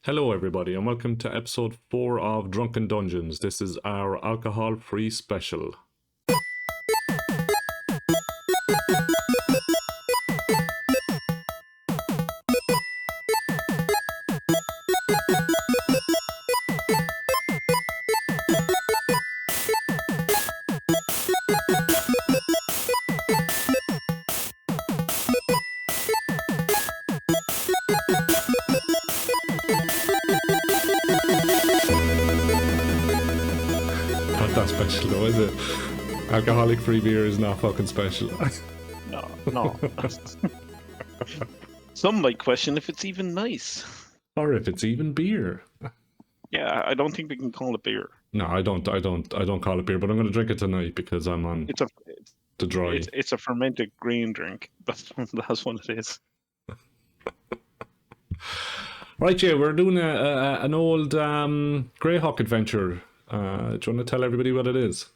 Hello everybody and welcome to episode 4 of Drunken Dungeons. This is our alcohol-free special. Not that special though, is it? Alcoholic-free beer is not fucking special. No. Some might question if it's even nice. Or if it's even beer. Yeah, I don't think we can call it beer. No, I don't call it beer, but I'm going to drink it tonight because I'm on the dry. It's a fermented grain drink. That's what it is. Right, Jay, we're doing an old Greyhawk adventure. Do you want to tell everybody what it is?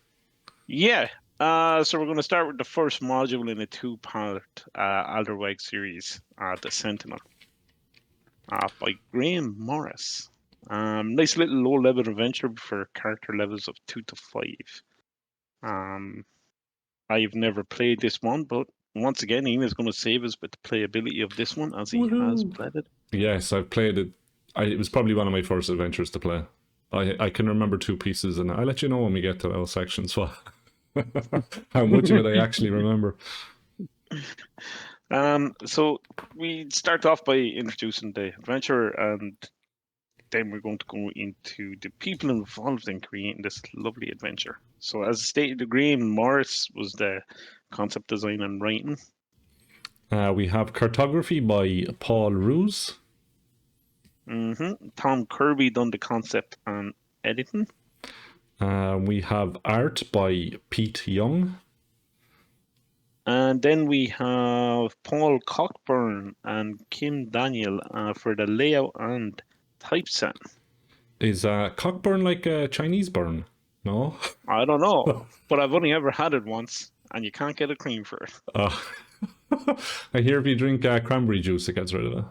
Yeah. So we're going to start with the first module in a two-part Alderweg series, The Sentinel, by Graham Morris. Nice little low-level adventure for character levels of 2 to 5. I've never played this one, but once again, Ian is going to save us with the playability of this one as he has played it. Yes, I've played it. It was probably one of my first adventures to play. I can remember 2 pieces, and I'll let you know when we get to those sections how much of it I actually remember. So we start off by introducing the adventure, and then we're going to go into the people involved in creating this lovely adventure. So as stated, Graham Morris was the concept design and writing. We have cartography by Paul Roos. Tom Kirby done the concept and editing. We have art by Pete Young. And then we have Paul Cockburn and Kim Daniel for the layout and typesetting. Is Cockburn like a Chinese burn? No? I don't know, but I've only ever had it once, and you can't get a cream for it. I hear if you drink cranberry juice, it gets rid of it.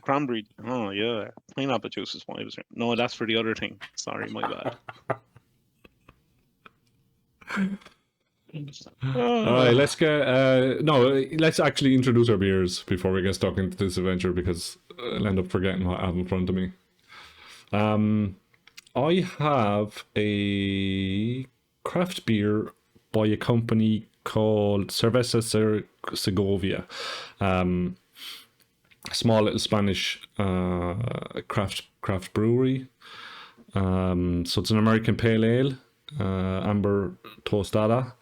Cranberry, oh yeah. Pineapple juice is what I was drinking. No, that's for the other thing. Sorry, my bad. Alright, let's actually introduce our beers before we get stuck into this adventure, because I'll end up forgetting what I have in front of me. I have a craft beer by a company called Cerveza Segovia. A small little Spanish craft brewery. So it's an American pale ale, amber tostada.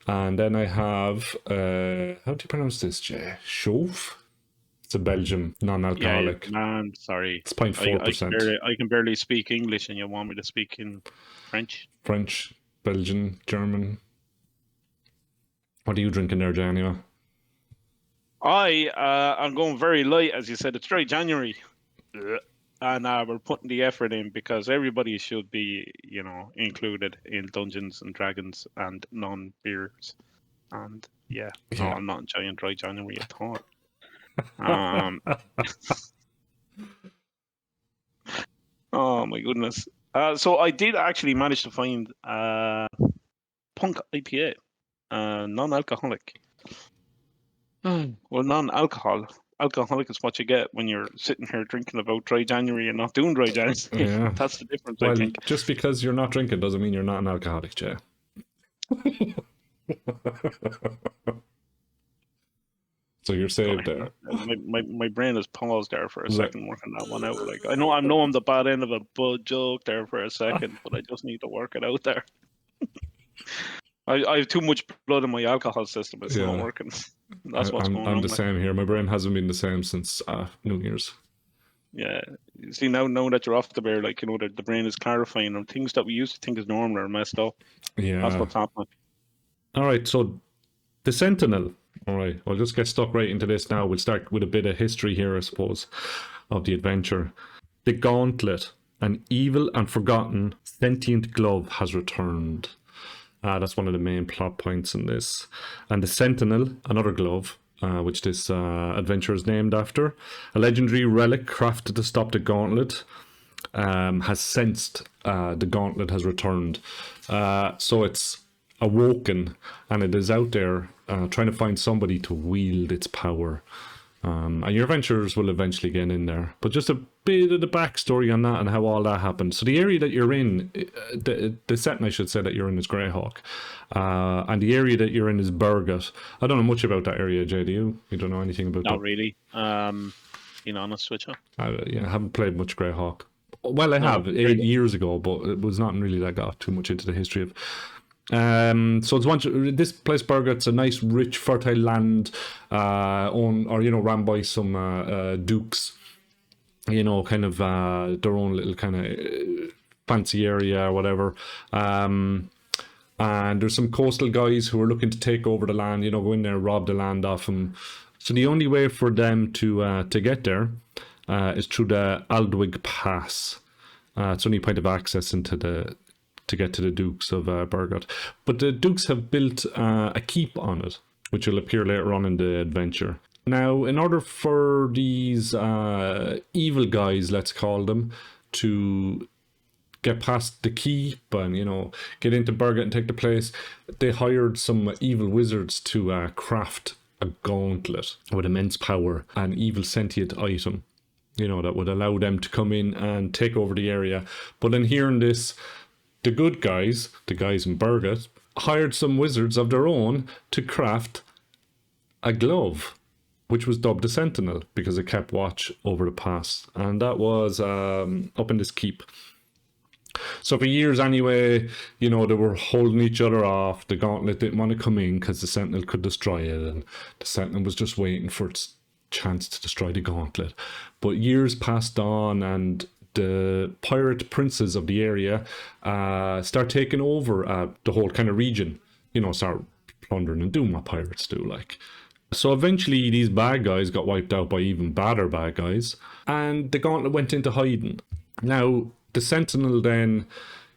And then I have, how do you pronounce this, Jay? Chouffe? It's a Belgian non-alcoholic. Yeah, man, sorry. It's 0.4%. I can barely speak English, and you want me to speak in French? French, Belgian, German. What are you drinking there, Jay, anyway? I'm going very light, as you said. It's dry January. And we're putting the effort in because everybody should be, included in Dungeons and Dragons and non-beers. And yeah. No, I'm not enjoying dry January at all. Oh my goodness. So I did actually manage to find Punk IPA, non-alcoholic. Well, non-alcohol. Alcoholic is what you get when you're sitting here drinking about dry January and not doing dry January. Yeah. That's the difference, Well, I think. just because you're not drinking doesn't mean you're not an alcoholic, Jay. So you're saved there. My brain has paused there for a second, working that one out. Like I know I'm the bad end of a bud joke there for a second, but I just need to work it out there. I have too much blood in my alcohol system. It's not working. That's what's going on. I'm the same here. My brain hasn't been the same since New Year's. Yeah. You see, now that you're off the beer, that the brain is clarifying, and things that we used to think is normal are messed up. Yeah. That's what's happening. All right, so the Sentinel. All right, I'll just get stuck right into this now. We'll start with a bit of history here, I suppose, of the adventure. The Gauntlet, an evil and forgotten sentient glove has returned. That's one of the main plot points in this. And the Sentinel, another glove, which this adventure is named after. A legendary relic crafted to stop the gauntlet has sensed the gauntlet has returned. So it's awoken, and it is out there trying to find somebody to wield its power. And your adventurers will eventually get in there. But just a bit of the backstory on that and how all that happened. So the area that you're in, the setting I should say that you're in is Greyhawk. And the area that you're in is Burgot. I don't know much about that area, Jay, do you? You don't know anything about that? Not really. Being honest with you. I haven't played much Greyhawk. Well, I have 8 years ago, but it was not really that got too much into the history of. So it's this place, Burgot's a nice, rich, fertile land, ran by some dukes, kind of their own little kind of fancy area or whatever. And there's some coastal guys who are looking to take over the land, go in there, rob the land off them. So the only way for them to get there is through the Aldwig Pass. It's only a point of access to get to the Dukes of Burgot. But the Dukes have built a keep on it, which will appear later on in the adventure. Now, in order for these evil guys, let's call them, to get past the keep and, get into Burgot and take the place, they hired some evil wizards to craft a gauntlet with immense power, an evil sentient item, that would allow them to come in and take over the area. But in hearing this, the good guys, the guys in Burgot, hired some wizards of their own to craft a glove, which was dubbed the Sentinel because it kept watch over the pass. And that was up in this keep. So for years anyway, they were holding each other off. The gauntlet didn't want to come in because the Sentinel could destroy it. And the Sentinel was just waiting for its chance to destroy the gauntlet. But years passed on, and the pirate princes of the area start taking over the whole kind of region, start plundering and doing what pirates do, like. So eventually these bad guys got wiped out by even badder bad guys, and the gauntlet went into hiding. Now, the Sentinel then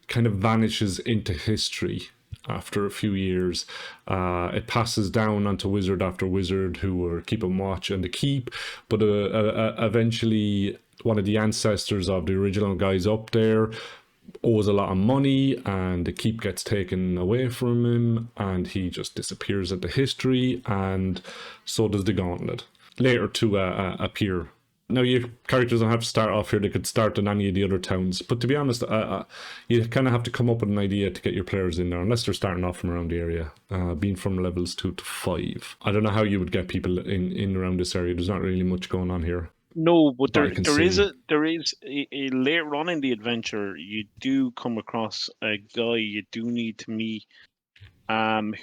kind of vanishes into history after a few years. It passes down onto wizard after wizard who were keeping watch in the keep, but eventually one of the ancestors of the original guys up there owes a lot of money, and the keep gets taken away from him, and he just disappears into history, and so does the gauntlet. Later to appear. Now, your characters don't have to start off here. They could start in any of the other towns. But to be honest, you kind of have to come up with an idea to get your players in there, unless they're starting off from around the area, being from levels 2 to 5. I don't know how you would get people in around this area. There's not really much going on here. No, but there is later on in the adventure, you do come across a guy you do need to meet,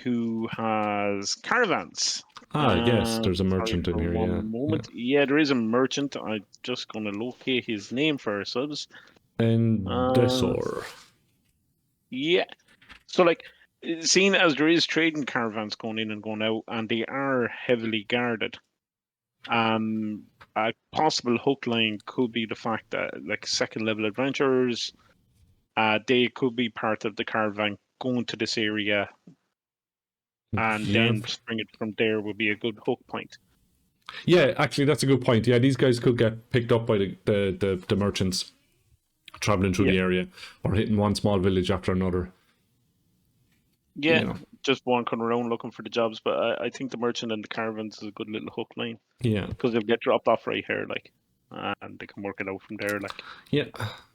who has caravans. Yes, there's a merchant in here. Yeah, there is a merchant. I'm just going to locate his name for ourselves. And Desor. Yeah. So, seeing as there is trading caravans going in and going out, and they are heavily guarded, a possible hook line could be the fact that, second level adventurers, they could be part of the caravan going to this area, and then bring it from there would be a good hook point. Yeah, actually, that's a good point. Yeah, these guys could get picked up by the merchants traveling through the area, or hitting one small village after another. Yeah, just one coming around looking for the jobs. But I think the merchant and the caravans is a good little hook line. Yeah, because they'll get dropped off right here, and they can work it out from there, Yeah.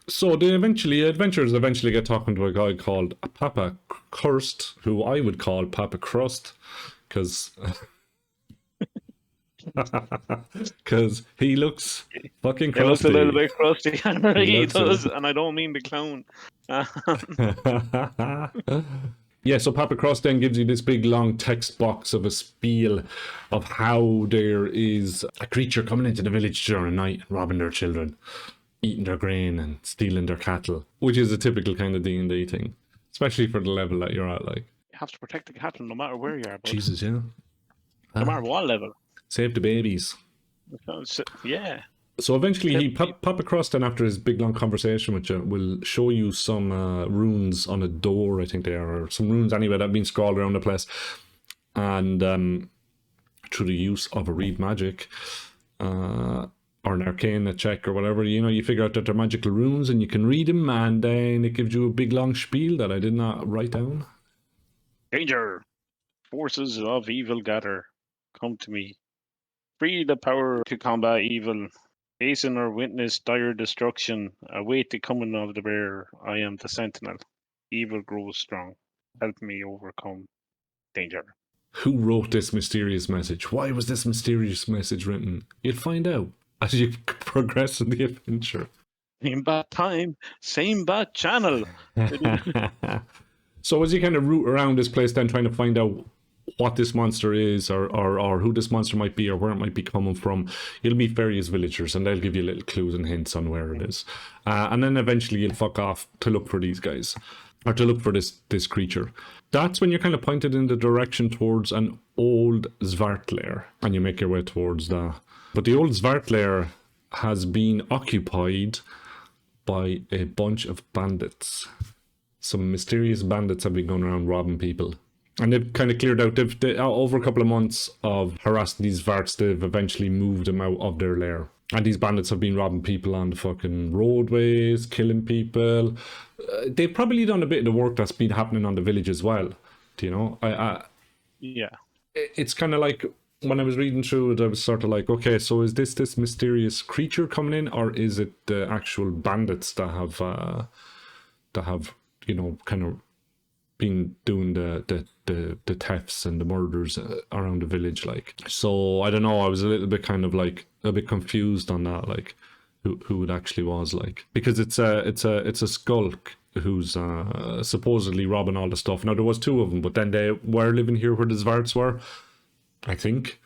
So the adventurers eventually get talking to a guy called Papa Crust, who I would call Papa Crust, because he looks fucking crusty. He looks a little bit crusty. He does, and I don't mean the clown. Yeah, so Papa Crust then gives you this big long text box of a spiel of how there is a creature coming into the village during the night and robbing their children, eating their grain and stealing their cattle, which is a typical kind of D&D thing, especially for the level that you're at. You have to protect the cattle no matter where you are. Bud. Jesus, yeah. No matter what level. Save the babies. Yeah. So eventually Papa Crust, then after his big long conversation with you, will show you some runes on a door, I think they are, or some runes anyway that have been scrawled around the place. And through the use of a read magic or an arcana check or whatever. You know, you figure out that they're magical runes and you can read them, and then it gives you a big long spiel that I did not write down. Danger! Forces of evil gather. Come to me. Free the power to combat evil. Hasten or witness dire destruction. Await the coming of the bear. I am the Sentinel. Evil grows strong. Help me overcome danger. Who wrote this mysterious message? Why was this mysterious message written? You'll find out as you progress in the adventure. Same bad time, same bad channel. So as you kind of root around this place, then trying to find out what this monster is, or who this monster might be, or where it might be coming from, you'll meet various villagers, and they'll give you little clues and hints on where it is. And then eventually you'll fuck off to look for these guys, or to look for this creature. That's when you're kind of pointed in the direction towards an old Svartlair, and you make your way towards that. But the old Svartlair has been occupied by a bunch of bandits. Some mysterious bandits have been going around robbing people. And they've kind of cleared out, over a couple of months of harassing these Varts, they've eventually moved them out of their lair. And these bandits have been robbing people on the fucking roadways, killing people. They've probably done a bit of the work that's been happening on the village as well. Do you know? Yeah. It's kind of like, when I was reading through it, I was sort of like, okay, so is this mysterious creature coming in, or is it the actual bandits that have you know, kind of been doing the thefts and the murders around the village? Like, so I don't know, I was a little bit kind of like a bit confused on that, like who it actually was, like, because it's a skulk who's supposedly robbing all the stuff. Now there was two of them, but then they were living here where the Svarts were, I think.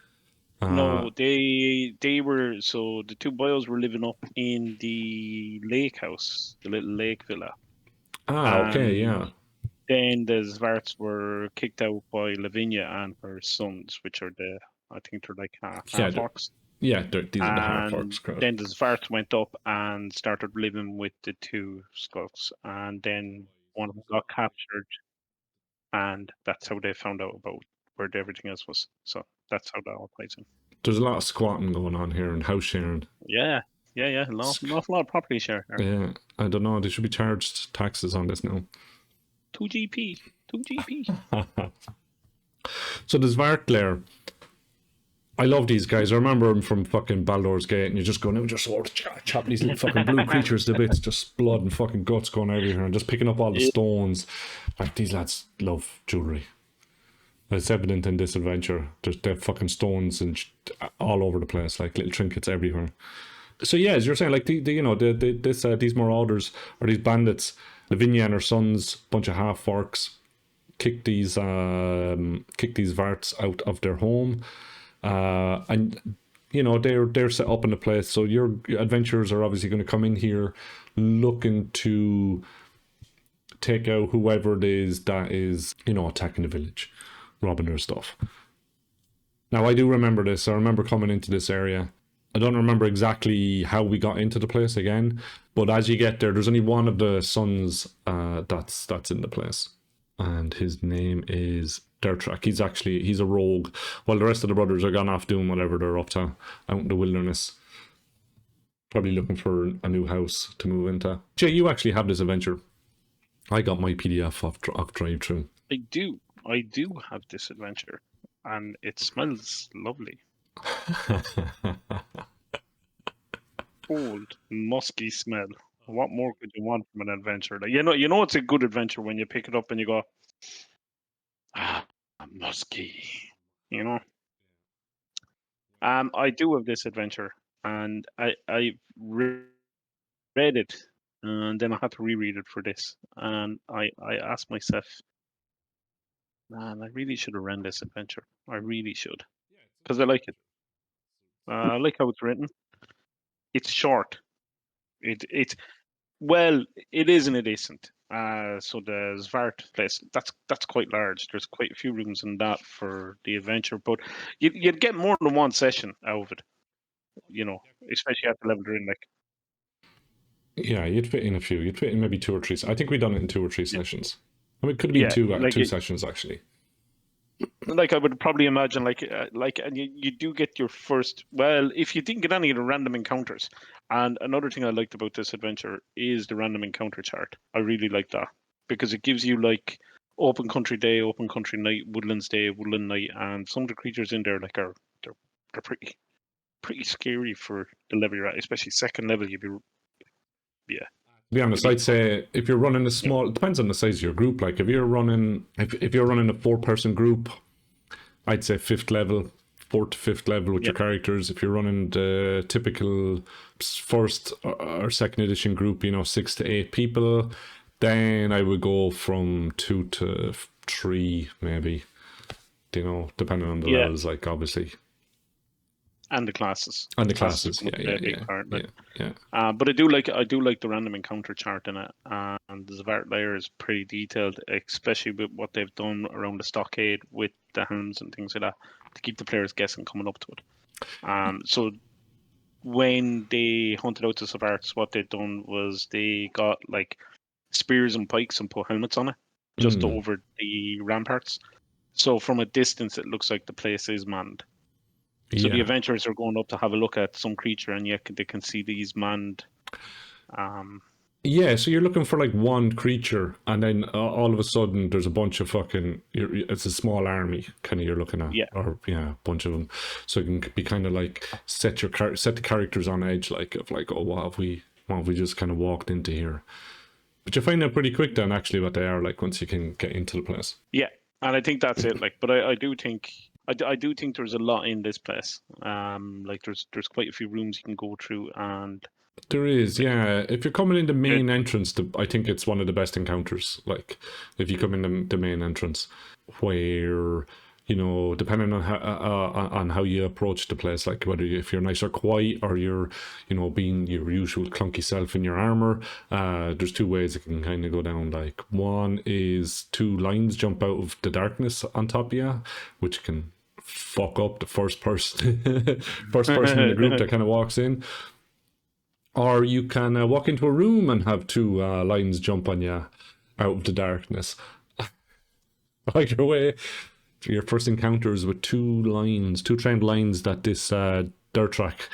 No, they were, so the two boys were living up in the lake house, the little lake villa. Okay, yeah. Then the Zvarts were kicked out by Lavinia and her sons, which are I think they're like half-orcs. Yeah, these are the half-orcs. Then the Zvarts went up and started living with the two skulks, and then one of them got captured, and that's how they found out about where everything else was. So that's how that all plays in. There's a lot of squatting going on here and house sharing. Yeah. An awful lot of property share. Yeah, I don't know. They should be charged taxes on this now. 2GP. So there's Svartlair. I love these guys. I remember them from fucking Baldur's Gate, and you just go, now just sort of chop these little fucking blue creatures to bits, just blood and fucking guts going everywhere, and just picking up all the stones. Like, these lads love jewelry. It's evident in this adventure. They have fucking stones and all over the place, like little trinkets everywhere. So yeah, as you're saying, like these marauders or these bandits, Lavinia and her sons, bunch of half-orcs, kick these Varts out of their home, and you know they're set up in a place. So your adventurers are obviously going to come in here looking to take out whoever it is that is, you know, attacking the village, robbing their stuff. Now I do remember this. I remember coming into this area. I don't remember exactly how we got into the place again, but as you get there, there's only one of the sons that's in the place, and his name is Dertrak. He's a rogue, while the rest of the brothers are gone off doing whatever they're up to out in the wilderness, probably looking for a new house to move into. Jay, you actually have this adventure. I got my PDF off drive-thru. I do have this adventure, and it smells lovely. Old, musky smell. What more could you want from an adventure? Like, you know it's a good adventure when you pick it up and you go, musky. You know. I do have this adventure, and I read it, and then I had to reread it for this, and I asked myself, man, I really should have read this adventure. I really should, because I like it. I like how it's written. It's short. It is and it isn't. So the Zvart place, that's quite large. There's quite a few rooms in that for the adventure, but you'd get more than one session out of it. You know, especially at the level they're in. Like, yeah, you'd fit in a few. You'd fit in maybe 2 or 3. I think we've done it in 2 or 3 sessions. I mean, it could have been two sessions actually. like I would probably imagine, and you do get your first. Well, if you didn't get any of the random encounters, and another thing I liked about this adventure is the random encounter chart. I really like that because it gives you like open country day, open country night, woodlands day, woodland night, and some of the creatures in there like are they're pretty scary for the level you're at, especially second level. You'd be yeah, To be honest, you'd be I'd say if you're running a small, it depends on the size of your group. Like if you're running, if you're running a 4-person group, I'd say 5th level, 4th to 5th level with yeah. your characters. If you're running the typical first or second edition group, 6 to 8 people, then I would go from 2 to 3, maybe. Depending on the Yeah. levels, like obviously. And the classes. And the classes, come up to a big part, yeah. But I do like the random encounter chart in it, and the Zavart layer is pretty detailed, especially with what they've done around the stockade with the helms and things like that to keep the players guessing coming up to it. So when they hunted out the Zavarts, what they'd done was they got like spears and pikes and put helmets on it just over the ramparts. So from a distance, it looks like the place is manned. So the Yeah. adventurers are going up to have a look at some creature, and yet they can see these manned. Yeah, so you're looking for like one creature, and then all of a sudden there's a bunch of fucking. It's a small army, kind of you're looking at, Yeah. or a bunch of them. So you can be kind of like set the characters on edge, like of like, oh, what have we just kind of walked into here? But you find out pretty quick then actually what they are like once you can get into the place. Yeah, and I think that's it. Like, but I do think I do think there's a lot in this place. Like there's quite a few rooms you can go through, and There is, yeah. If you're coming in the main entrance, I think it's one of the best encounters. Like, if you come in the main entrance, where depending on how you approach the place, like whether if you're nice or quiet, or you're being your usual clunky self in your armor, there's 2 ways it can kind of go down. Like, one is 2 lines jump out of the darkness on top of you, which can fuck up the first person in the group that kind of walks in. Or you can walk into a room and have 2 lines jump on you out of the darkness. Either way, your first encounters with 2 trained lines that this Dirtrack,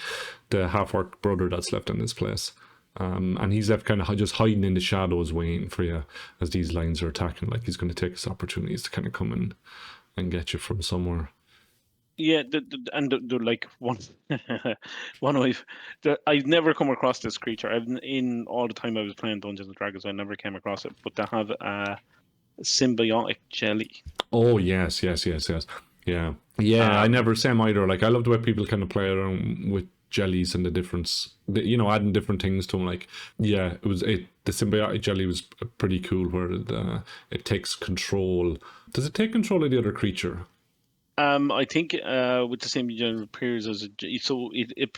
the half-orc brother that's left in this place. And he's left kind of just hiding in the shadows waiting for you as these lines are attacking. Like, he's going to take his opportunities to kind of come in and get you from somewhere. yeah, they're like one I've never come across this creature. In all the time I was playing Dungeons and Dragons, I never came across it. But they have a symbiotic jelly. Oh yes. Yeah. I never same either. Like, I love the way people kind of play around with jellies and the difference, adding different things to them. Like, yeah, the symbiotic jelly was pretty cool, where it takes control. Does it take control of the other creature? I think with the same general appears as it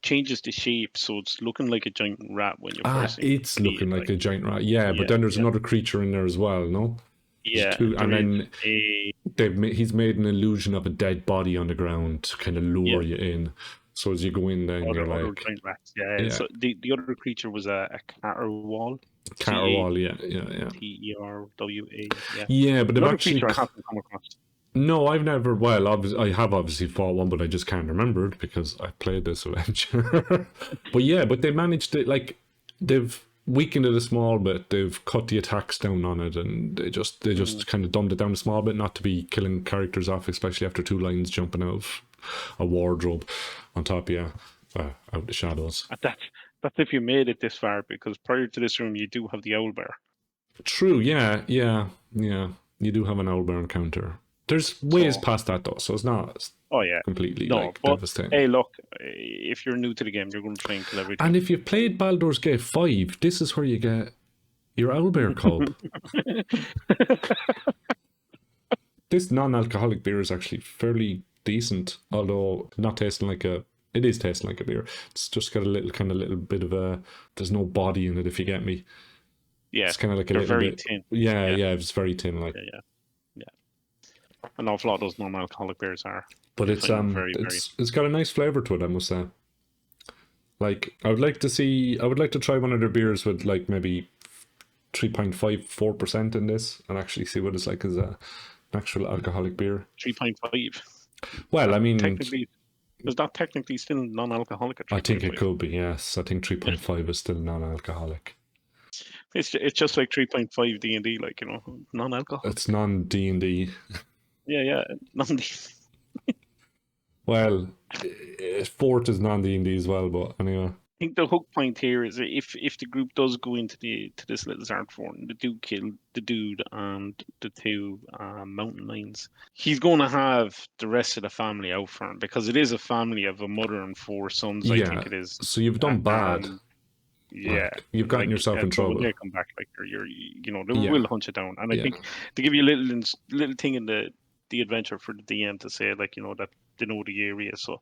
changes the shape, so it's looking like a giant rat when you're first. It's looking like a giant rat. Yeah, but then there's another creature in there as well. No. Yeah, 2, and then he's made an illusion of a dead body on the ground to kind of lure you in. So as you go in, then you're like, giant rats. Yeah. So the other creature was a caterwall. Caterwall, yeah. Terwa. Yeah. Yeah, but they've Another actually. creature I haven't come across. No, I've never. Well, I have obviously fought one, but I just can't remember it because I played this adventure. but they managed to, like, they've weakened it a small bit. They've cut the attacks down on it, and they just kind of dumbed it down a small bit, not to be killing characters off, especially after 2 lines jumping out of a wardrobe on top of you, out of the shadows. That's if you made it this far, because prior to this room, you do have the owlbear. True. Yeah. You do have an owlbear encounter. There's ways past that though, so it's not. Oh yeah, completely devastating. Hey, look, if you're new to the game, you're going to try and kill everything. And if you've played Baldur's Gate 5, this is where you get your owlbear cub. This non-alcoholic beer is actually fairly decent, although not tasting like a. It is tasting like a beer. It's just got a little bit of a. There's no body in it, if you get me. Yeah, it's kind of like a little very bit thin. Yeah, it's very thin, like. Yeah. An awful lot of those non-alcoholic beers are. But it's got a nice flavor to it, I must say. Like, I would like to try one of their beers with like maybe 3.5-4% in this, and actually see what it's like as a Actual alcoholic beer. 3.5. Well, I mean, Technically, is that technically still non-alcoholic at I think it 3.5? could be, yes. I think Yeah. 3.5 is still non-alcoholic. It's just like 3.5 D&D, like, non-alcohol. It's non-D&D. Yeah, non. Well, Fort is non-D&D as well, but anyway. I think the hook point here is if the group does go into this little Zard fort and they do kill the dude and the two mountain lions, he's going to have the rest of the family out for him, because it is a family of a mother and 4 sons, I think Yeah, it is. so you've done bad. And yeah, Like, you've gotten like yourself in so when trouble. they come back, like they Yeah, will hunt you down. And I yeah. think to give you a little thing in the adventure for the DM to say, like, that they know the area, so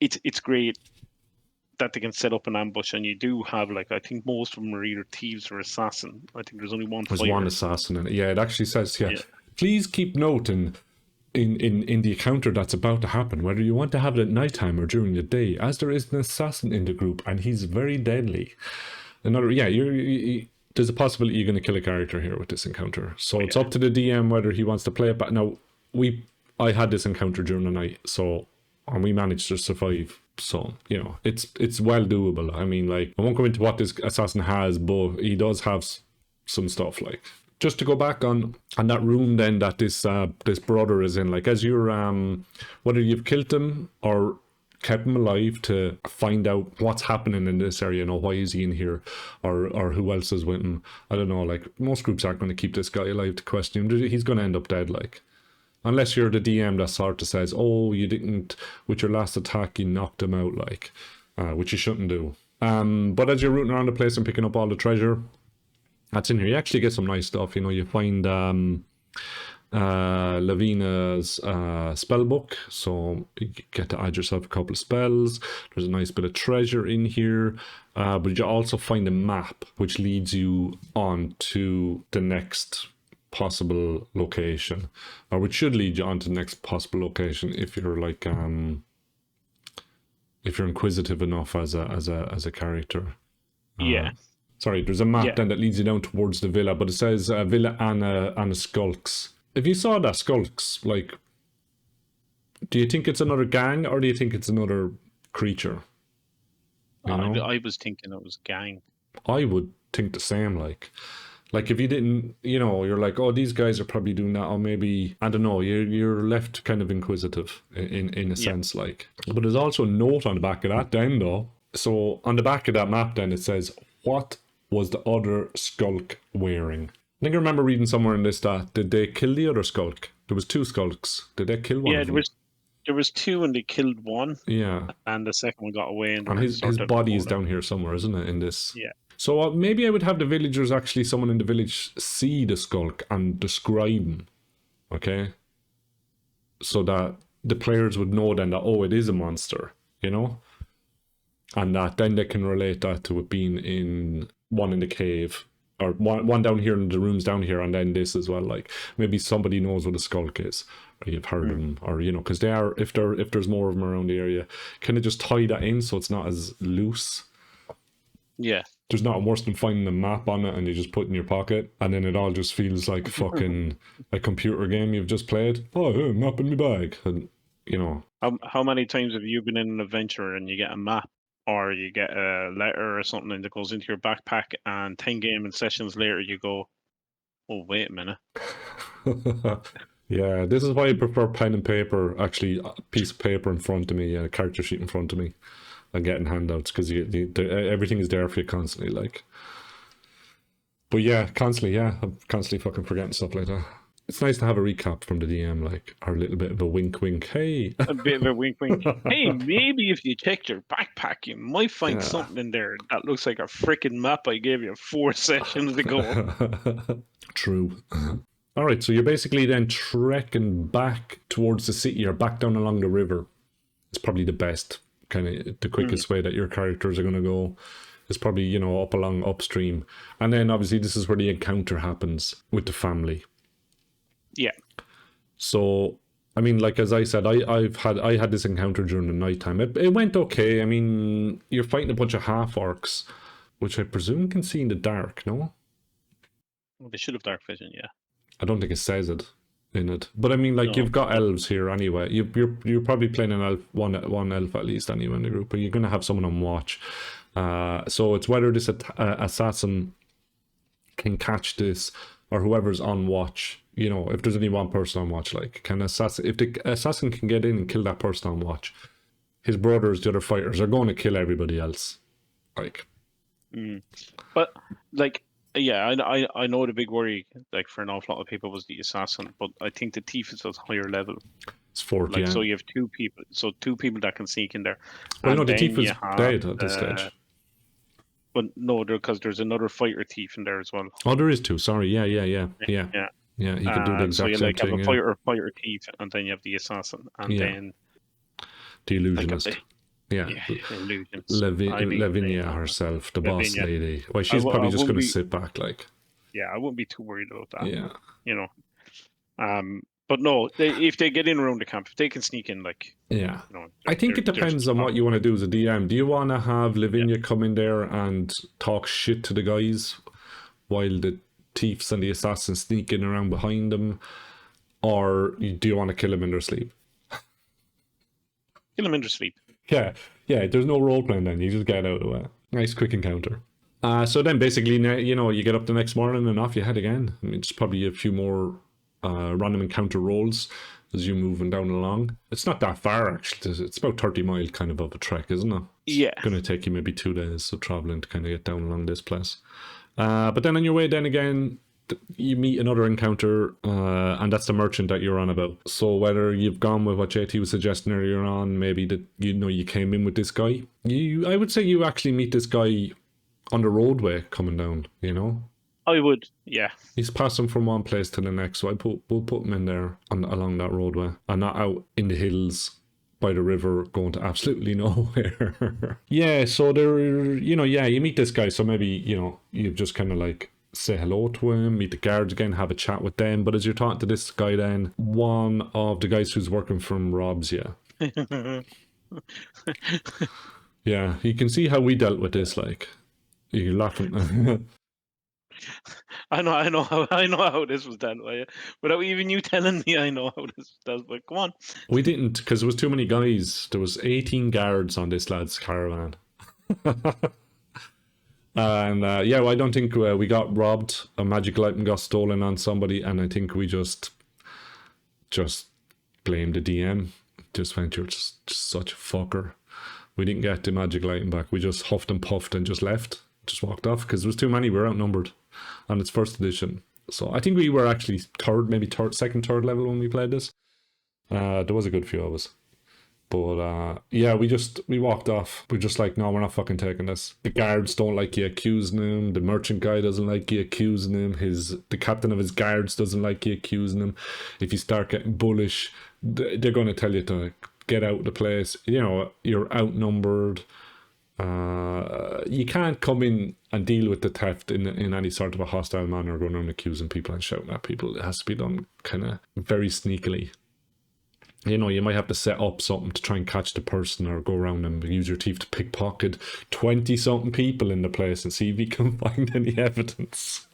it's great that they can set up an ambush, and you do have, like, I think most of them are either thieves or assassin. I think there's only one There's fighter. one assassin in it. Yeah, it actually says, Yeah. please keep note in the encounter that's about to happen, whether you want to have it at nighttime or during the day, as there is an assassin in the group and he's very deadly. Another, yeah, there's a possibility you're going to kill a character here with this encounter. So it's up to the DM whether he wants to play it back. Now, I had this encounter during the night, and we managed to survive. So, it's well doable. I mean, like, I won't go into what this assassin has, but he does have some stuff, like. Just to go back on that room then that this brother is in, like, as you're whether you've killed him or kept him alive to find out what's happening in this area, why is he in here, or who else is with him. I don't know, like, most groups aren't going to keep this guy alive to question him. He's going to end up dead, like. Unless you're the DM that sort of says, oh, you didn't, with your last attack, you knocked him out, like, which you shouldn't do. But as you're rooting around the place and picking up all the treasure that's in here, you actually get some nice stuff. You find Lavina's spell book, so you get to add yourself a couple of spells. There's a nice bit of treasure in here, but you also find a map which leads you on to the next possible location, or which should lead you on to the next possible location if you're like if you're inquisitive enough as a character. Yeah. Sorry, there's a map then that leads you down towards the villa, but it says Villa Anna Skulks. If you saw that Skulks, like, do you think it's another gang or do you think it's another creature? I was thinking it was gang. I would think the same, like if you didn't, you're like, oh, these guys are probably doing that, or maybe, I don't know, you're left kind of inquisitive in a sense, like. But there's also a note on the back of that then, though. So on the back of that map then, it says, what was the other skulk wearing? I think I remember reading somewhere in this that, did they kill the other skulk? There was 2 skulks. Did they kill one of them? There was 2 and they killed one. Yeah. And the second one got away. And his body is down here somewhere, isn't it, in this? Yeah. So maybe I would have the villagers, actually someone in the village, see the skulk and describe him, okay? So that the players would know then that, oh, it is a monster, And that then they can relate that to it being in one in the cave, or one down here in the rooms down here, and then this as well. Like, maybe somebody knows what a skulk is, or you've heard of them, or because they are, if there's more of them around the area, can they just tie that in so it's not as loose? Yeah. There's nothing worse than finding a map on it and you just put it in your pocket, and then it all just feels like fucking a computer game you've just played. Oh, yeah, map in my bag, and How many times have you been in an adventure and you get a map, or you get a letter or something that goes into your backpack, and 10 gaming sessions later you go, oh, wait a minute. Yeah, this is why I prefer pen and paper, actually a piece of paper in front of me, a character sheet in front of me, and getting handouts, because everything is there for you constantly, like. But yeah, I'm constantly fucking forgetting stuff like that. It's nice to have a recap from the DM, like, or a little bit of a wink wink, hey. A bit of a wink wink. Hey, maybe if you checked your backpack, you might find something in there that looks like a freaking map I gave you 4 sessions ago. True. All right, so you're basically then trekking back towards the city, or back down along the river. It's probably the best, kind of the quickest way that your characters are going to go. It's probably, up along upstream. And then obviously this is where the encounter happens with the family. Yeah. So, I mean, like, as I said, I had this encounter during the nighttime. It went okay. I mean, you're fighting a bunch of half-orcs, which I presume can see in the dark, no? Well, they should have dark vision, yeah. I don't think it says it. in it. But I mean, like, No, you've got no. elves here anyway. You're probably playing an elf, one elf at least anyway in the group, but you're going to have someone on watch. So it's whether this assassin can catch this, or whoever's on watch. You know, if there's only one person on watch, like, can assassin, if the assassin can get in and kill that person on watch, his brothers, the other fighters, are going to kill everybody else. Like, But like, yeah, I know the big worry, like for an awful lot of people, was the assassin, but I think the thief is at higher level. it's 40, Like, yeah. so you have two people that can sneak in there, Well, no, and the then thief you is have dead at this stage. but no, because there's another fighter thief in there as well. Oh, there is two. Sorry. Yeah. Yeah. Yeah, he could do the So exact you same like have thing, a yeah. fighter thief, and then you have the assassin, and Yeah. then The like illusionist. Yeah. illusions. I think Lavinia herself, the boss Lavinia. lady. Well, she's probably just going to sit back, like. Yeah, I wouldn't be too worried about that. Yeah. You know. But no, if they get in around the camp, if they can sneak in, like, Yeah. you know, I think it depends on what you want to do as a DM. Do you want to have Lavinia come in there and talk shit to the guys while the thieves and the assassins sneak in around behind them? Or do you want to kill them in their sleep? kill them in their sleep. Yeah, there's no role playing then. You just get out of the way. Nice quick encounter. So then basically, you know, you get up the next morning and off you head again. I mean, it's probably a few more random encounter rolls as you're moving down along. It's not that far, actually. It's about 30 mile kind of a trek, isn't it? Yeah. It's going to take you maybe 2 days of traveling to kind of get down along this place. But then on your way then again, you meet another encounter, and that's the merchant that you're on about. So whether you've gone with what JT was suggesting earlier on, maybe that, you know, you came in with this guy, I would say you actually meet this guy on the roadway coming down, you know. I would, yeah. He's passing from one place to the next, so we'll put him in there along that roadway, and not out in the hills by the river going to absolutely nowhere. Yeah, so there, you know, yeah, you meet this guy, so maybe, you know, you just kind of like say hello to him, meet the guards again, have a chat with them. But as you're talking to this guy, then one of the guys who's working from robs you. Yeah, you can see how we dealt with this. Like, you're laughing. I know how this was done. Without even you telling me, I know how this was done. But come on. We didn't, because there was too many guys. There was 18 guards on this lad's caravan. And yeah, well, I don't think we got robbed. A magical item got stolen on somebody, and I think we just blamed the DM. Just went, you're just such a fucker. We didn't get the magical item back. We just huffed and puffed and just left. Just walked off because there was too many. We were outnumbered, and it's first edition. So I think we were actually second, third level when we played this. There was a good few of us. But yeah, we walked off. We're just like, no, we're not fucking taking this. The guards don't like you accusing him. The merchant guy doesn't like you accusing him. The captain of his guards doesn't like you accusing him. If you start getting bullish, they're going to tell you to get out of the place. You know, you're outnumbered. You can't come in and deal with the theft in any sort of a hostile manner, going around accusing people and shouting at people. It has to be done kind of very sneakily. You know, you might have to set up something to try and catch the person, or go around and use your teeth to pickpocket 20-something people in the place and see if you can find any evidence.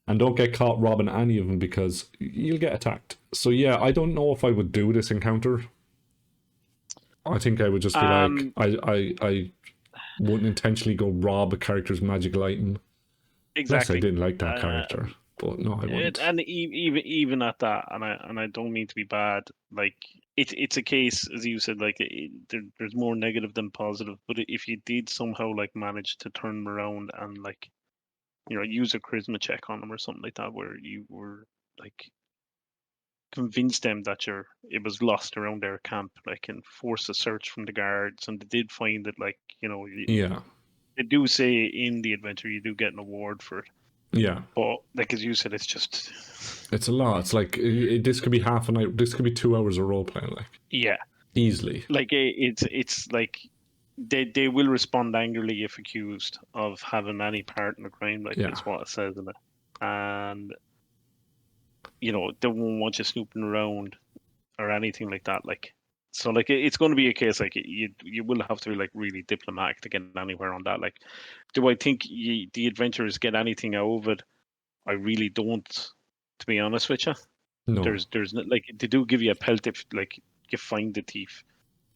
And don't get caught robbing any of them, because you'll get attacked. So yeah, I don't know if I would do this encounter. I think I would just be like, I wouldn't intentionally go rob a character's magical item. Exactly. Unless I didn't like that character. But no, I wouldn't. And even at that, and I don't mean to be bad. Like, it's a case, as you said, like there's more negative than positive. But if you did somehow like manage to turn them around and, like, you know, use a charisma check on them or something like that, where you were like convince them that it was lost around their camp, like, and force a search from the guards, and they did find it, like, you know, Yeah. they do say in the adventure you do get an award for it. Yeah. But like, as you said, it's a lot. It's like, this could be half a night. This could be 2 hours of role playing, like. Yeah. Easily. Like, it's like they will respond angrily if accused of having any part in the crime, like, Yeah. it's what it says in it. And, you know, they won't want you snooping around or anything like that. Like, so, like, it's going to be a case, like, you will have to be, like, really diplomatic to get anywhere on that. Like, do I think the adventurers get anything out of it? I really don't. to be honest with you. No. There's like they do give you a pelt if like you find the thief,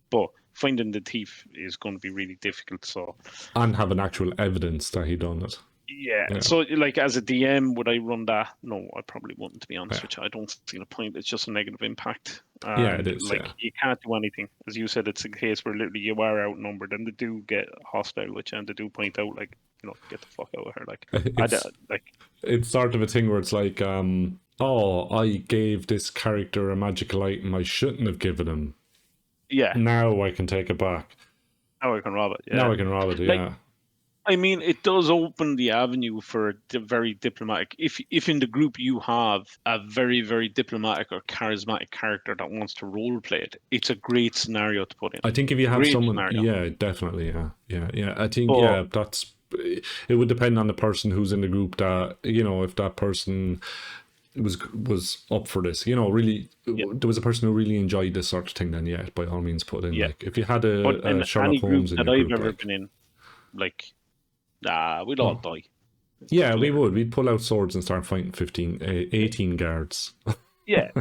but finding the thief is going to be really difficult. So And having actual evidence that he done it. yeah, Yeah. so like as a DM, would I run that? No, I probably wouldn't. To be honest Yeah. with you, I don't see the point. It's just a negative impact. Yeah, it And is, like yeah. you can't do anything, as you said. It's a case where literally you are outnumbered, and they do get hostile with you, and they do point out like, get the fuck out of here. Like like It's sort of a thing where it's like, oh, I gave this character a magical item I shouldn't have given him. yeah, Now I can take it back. now I can rob it. Now Yeah, I can rob it, like yeah. I mean, it does open the avenue for very diplomatic. If in the group you have a very, very diplomatic or charismatic character that wants to role play it, it's a great scenario to put in. I think if you have Great someone, scenario. yeah, definitely, yeah. I think, But yeah, it would depend on the person who's in the group that, if that person was up for this, really, yeah, there was a person who really enjoyed this sort of thing, then yeah, by all means put in, yeah. like, if you had But a in Sherlock any group Holmes in that your I've group, ever like, been in, like, we'd all oh, die. yeah, we Literally. would. We'd pull out swords and start fighting 18 guards. Yeah.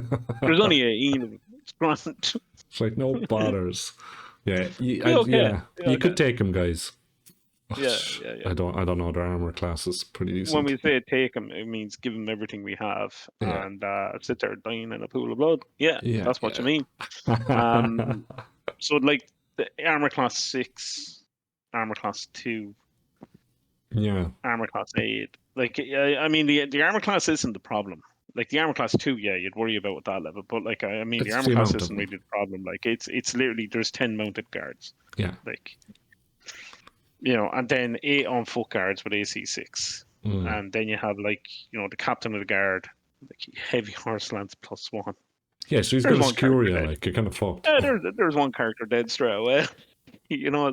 There's only 18 of them. It's grand. It's like, no bothers. Yeah, Be okay. Be you okay. could take them, guys. Yeah, yeah, yeah. I don't know. Their armor class is pretty When decent. we say take them, it means give them everything we have Yeah, and sit there dying in a pool of blood. Yeah, yeah, that's what you mean. yeah. So like the armor class 6, armor class 2, Yeah, armor class 8. Like I mean the armor class isn't the problem. Like the armor class 2, yeah, you'd worry about at that level. But like I mean the it's armor the class amount of isn't them. really the problem. Like it's literally there's 10 mounted guards. Yeah. Like and then 8 on foot guards with AC 6. Mm. And then you have like, the captain of the guard, like heavy horse lance +1. Yeah, so he's There's going to one skewer character you, dead. like, you're kind of fucked. Yeah, there's one character dead straight away.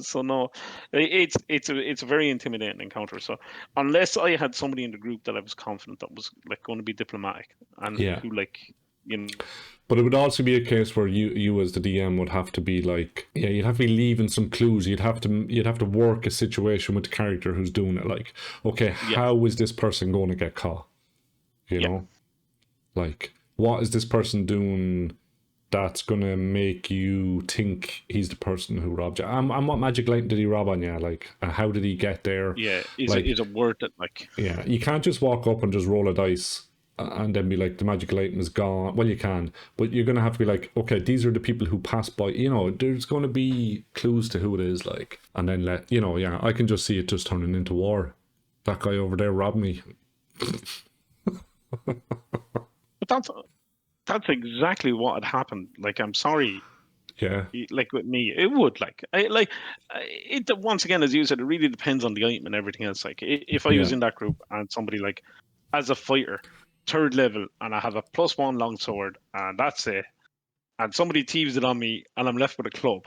So no, it's a very intimidating encounter. So unless I had somebody in the group that I was confident that was like going to be diplomatic and Yeah. who like But it would also be a case where you as the DM would have to be like, yeah, you'd have to be leaving some clues. You'd have to work a situation with the character who's doing it. Like, okay, how is this person going to get caught? You know, like, what is this person doing that's gonna make you think he's the person who robbed you? And what magic light did he rob on you? Like, how did he get there? Yeah, is like, it worth it? Like, yeah, you can't just walk up and just roll a dice and then be like, the magical item is gone. Well, you can, but you're gonna have to be like, okay, these are the people who passed by. There's gonna be clues to who it is, like, and then I can just see it just turning into war. That guy over there robbed me. but that's exactly what had happened. Like, I'm sorry. Yeah. Like with me, it would it once again, as you said, it really depends on the item and everything else. Like if I was in that group and somebody like as a fighter, 3rd level, and I have a +1 longsword and that's it, and somebody thieves it on me and I'm left with a club.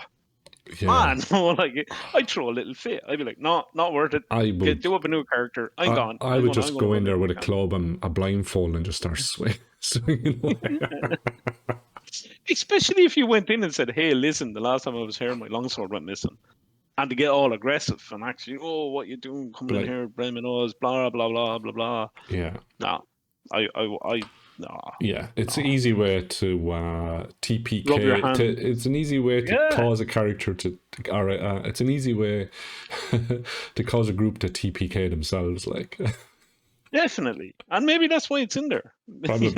Yeah. Man, like I'd throw a little fit. I'd be like, no, not worth it. I would Do up a new character. I'm gone. I would just go in there with a account. club and a blindfold and just start swinging away. Especially if you went in and said, hey, listen, the last time I was here, my longsword went missing. And to get all aggressive and actually, oh, what you doing coming in here, blaming us, blah, blah, blah, blah, blah. Yeah. No. No. Yeah, it's an easy way to TPK. Rub your hand. It's an easy way to cause a character or it's an easy way to cause a group to TPK themselves, like. Definitely, and maybe that's why it's in there. Probably.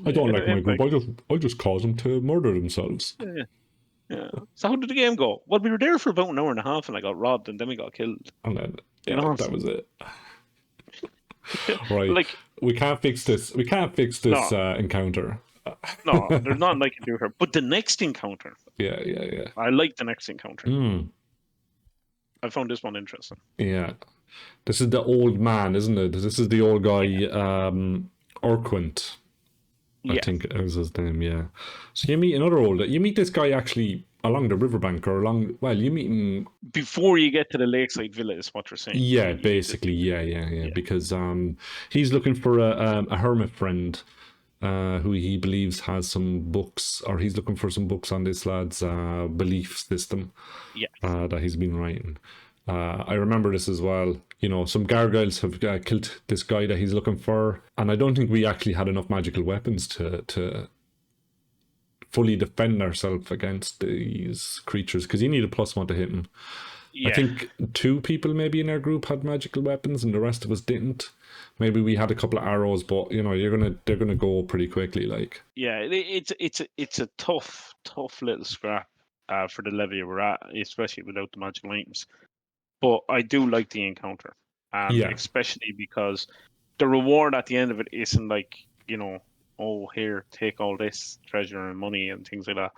I don't like my group. I just cause them to murder themselves. Yeah. So how did the game go? Well, we were there for about an hour and a half, and I got robbed, and then we got killed. And then that was it. Right. Like, we can't fix this. We can't fix this encounter. No, there's nothing I can do here. But the next encounter. Yeah. I like the next encounter. I found this one interesting. Yeah. This is the old man, isn't it? This is the old guy, Urquint. I think is his name, yeah. So you meet you meet this guy actually along the riverbank or you meet him... Before you get to the lakeside villa is what you're saying. Yeah, basically, yeah. Because he's looking for a hermit friend who he believes has some books, or he's looking for some books on this lad's belief system that he's been writing. I remember this as well You know, some gargoyles have killed this guy that he's looking for, and I don't think we actually had enough magical weapons to fully defend ourselves against these creatures, because you need a +1 to hit them. I Yeah, think 2 people maybe in our group had magical weapons, and the rest of us didn't. Maybe we had a couple of arrows, but you know, they're gonna go pretty quickly. Like, yeah. It's a tough little scrap for the level we're at, especially without the magical items. But I do like the encounter, yeah, especially because the reward at the end of it isn't like, oh, here, take all this treasure and money and things like that.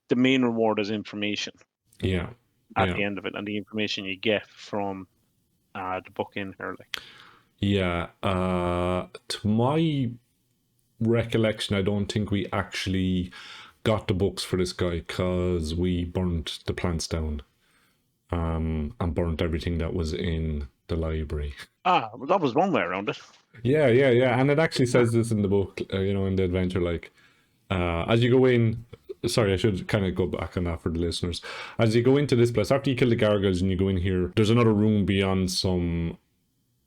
The main reward is information yeah, at yeah, the end of it, and the information you get from the book in here. Like, yeah. To my recollection, I don't think we actually got the books for this guy because we burnt the plants down, and burnt everything that was in the library. well, that was one way around it. Yeah, yeah, yeah. And it actually says this in the book, you know, in the adventure, like, as you go in, sorry, I should kind of go back on that for the listeners. As you go into this place, after you kill the gargoyles and you go in here, there's another room beyond some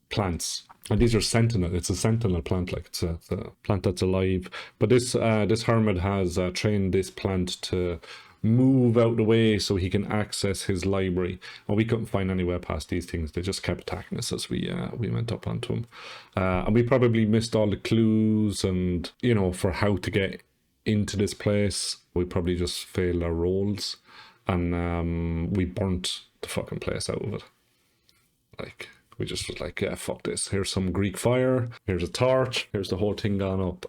plants. And these are sentinel. It's a sentinel plant, like it's a plant that's alive. But this hermit has trained this plant to move out the way so he can access his library. And we couldn't find any way past these things. They just kept attacking us as we went up onto them. And we probably missed all the clues, and you know, for how to get into this place, we probably just failed our rolls, and we burnt the fucking place out of it. Like, we just was like, yeah, fuck this. Here's some Greek fire. Here's a torch. Here's the whole thing gone up.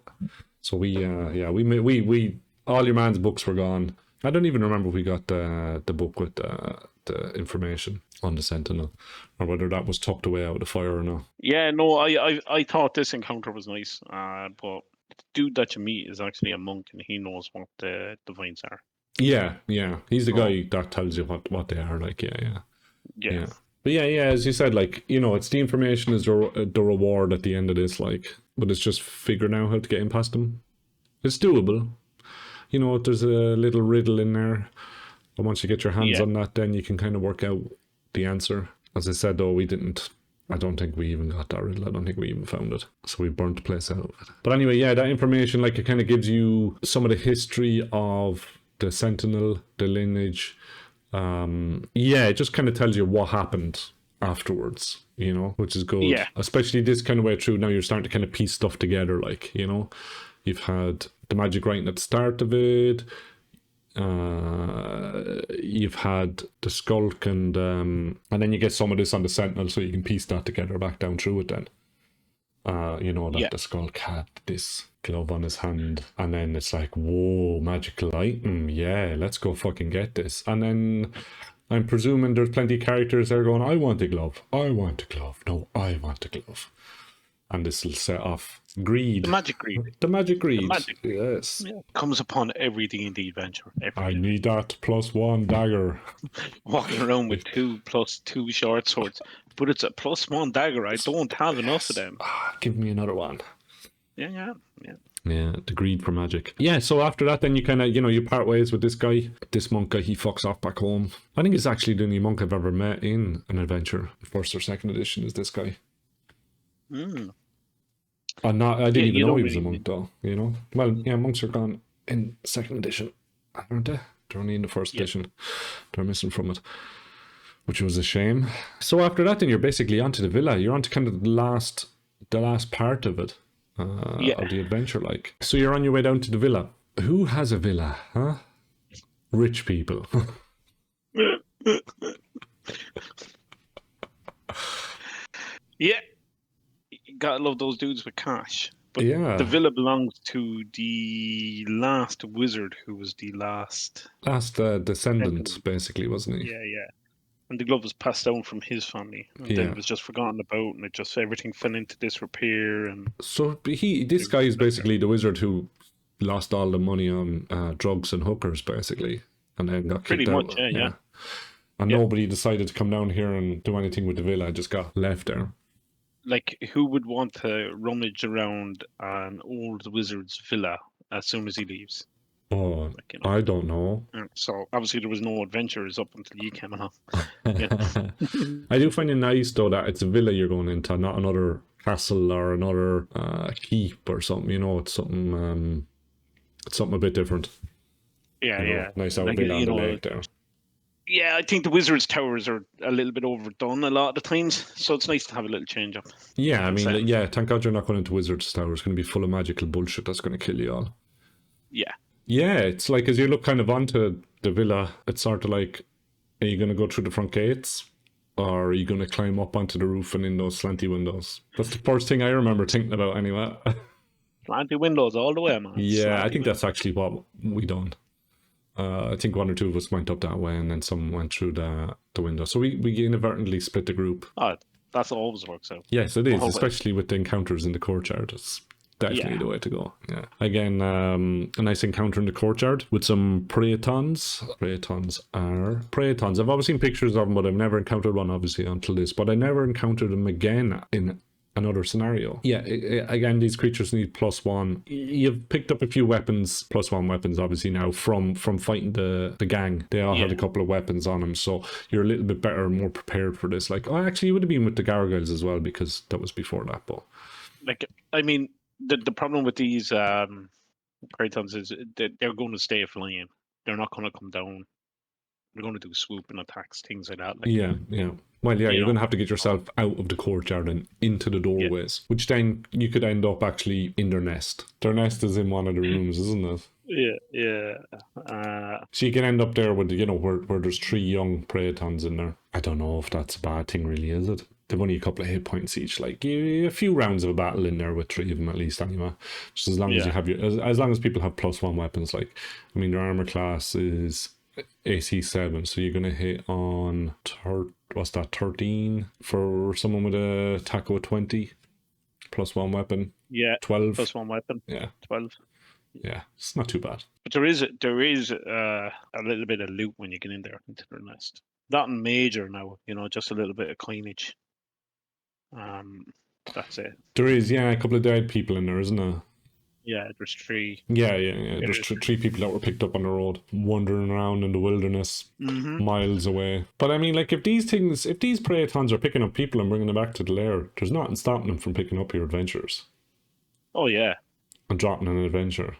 So we all your man's books were gone. I don't even remember if we got the book with the information on the Sentinel, or whether that was tucked away out of the fire or not. Yeah, no, I thought this encounter was nice, but the dude that you meet is actually a monk, and he knows what the vines are. Yeah, yeah. He's the So, guy that tells you what they are. Like, yeah, yeah, yeah, yeah. But yeah, yeah. As you said, like, you know, it's the information is the reward at the end of this. Like, but it's just figuring out how to get in past them. It's doable. You know, there's a little riddle in there. And once you get your hands yeah, on that, then you can kind of work out the answer. As I said, though, we didn't. I don't think we even got that riddle. I don't think we even found it. So we burnt the place out of it. But anyway, yeah, that information, like, it kind of gives you some of the history of the Sentinel, the lineage. Yeah, it just kind of tells you what happened afterwards, you know, which is good. yeah, Especially this kind of way through. Now you're starting to kind of piece stuff together, like, you know, you've had the magic writing at the start of it. You've had the skulk, and then you get some of this on the Sentinel, so you can piece that together back down through it. Then, you know that yeah, the skulk had this glove on his hand, and then it's like, whoa, magical item, yeah, let's go fucking get this. And then I'm presuming there's plenty of characters there going, I want a glove, I want a glove, no, I want a glove. And this will set off greed. the magic greed. The magic greed. The magic Yes. comes upon every D&D adventure. I need that +1 dagger. Walking around with 2+2 short swords, but it's a +1 dagger. I don't have enough of them. Give me another one. Yeah. Yeah, the greed for magic. Yeah, so after that, then you kind of, you know, you part ways with this guy. This monk guy, he fucks off back home. I think it's actually the only monk I've ever met in an adventure. First or second edition is this guy. Mm. I didn't even know don't he was a really- monk, though, you know? Well, yeah, monks are gone in second edition, aren't they? They're only in the first edition. They're missing from it, which was a shame. So after that, then you're basically onto the villa. You're onto kind of the last part of it, of the adventure, like. So you're on your way down to the villa. Who has a villa, huh? Rich people. Yeah, you gotta love those dudes with cash. But Yeah. the villa belongs to the last wizard, who was the last. Last descendant, basically, wasn't he? Yeah. And the glove was passed down from his family, and then it was just forgotten about, and everything fell into disrepair. And So this guy is basically the wizard who lost all the money on drugs and hookers, basically, and then got Pretty kicked much, out. yeah. And nobody decided to come down here and do anything with the villa. Just got left there. Like, who would want to rummage around an old wizard's villa as soon as he leaves? Oh, Like, I don't know. so obviously there was no adventures up until you came along. You know? I do find it nice though that it's a villa you're going into, not another castle or another keep or something. You know, it's something a bit different. Yeah, You know, yeah. nice out Like, villa on the lake there. yeah, I think the Wizards towers are a little bit overdone a lot of the times, so it's nice to have a little change up Yeah, I and mean, setting. yeah. Thank God you're not going into Wizard's Tower. It's going to be full of magical bullshit that's going to kill you all. Yeah, Yeah, it's like as you look kind of onto the villa, it's sort of like, are you going to go through the front gates? Or are you going to climb up onto the roof and in those slanty windows? That's the first thing I remember thinking about anyway. slanty windows all the way, man. Yeah, I Slanty think that's windows. actually what we done. I think one or two of us went up that way and then some went through the window. So we inadvertently split the group. Oh, that's always works out. Yes, it is, Always. especially with the encounters in the courtyard. It's definitely Yeah, the way to go. Yeah. Again, a nice encounter in the courtyard with some Praetons. Praetons. I've always seen pictures of them, but I've never encountered one, obviously, until this. But I never encountered them again in another scenario. Yeah, again, these creatures need +1. You've picked up a few weapons, +1 weapons, obviously, now from fighting the gang. They all had a yeah. couple of weapons on them, so you're a little bit better and more prepared for this. Like, oh, actually, you would have been with the gargoyles as well, because that was before that, but Like, I mean, the problem with these Cretons is that they're going to stay flying. They're not going to come down. They're going to do swooping attacks, things like that. Like, yeah, yeah. Well, yeah, you you're going know, to have to get yourself out of the courtyard and into the yeah, doorways, which then you could end up actually in their nest. Their nest is in one of the rooms, isn't it? yeah, yeah. So you can end up there with, you know, where there's 3 young Praetons in there. I don't know if that's a bad thing, really, is it? They've only a couple of hit points each. Like, a few rounds of a battle in there with 3 of them at least, anyway. Just as long as you Yeah. have as long as people have +1 weapons. Like, I mean, their armor class is AC 7, so you're gonna hit on what's that, 13 for someone with a attack of 20, +1 weapon, Yeah, 12. +1 weapon, Yeah, 12. yeah, it's not too bad. But there is a little bit of loot when you get in there into their nest. Nothing major now, just a little bit of coinage. Um, that's it. There is, yeah, a couple of dead people in there, isn't there? Yeah, there's 3. Yeah. Yeah, There's there's 3 people that were picked up on the road, wandering around in the wilderness, Mm-hmm. miles away. But I mean, like, if these Praetons are picking up people and bringing them back to the lair, there's nothing stopping them from picking up your adventures Oh yeah, and dropping an adventure.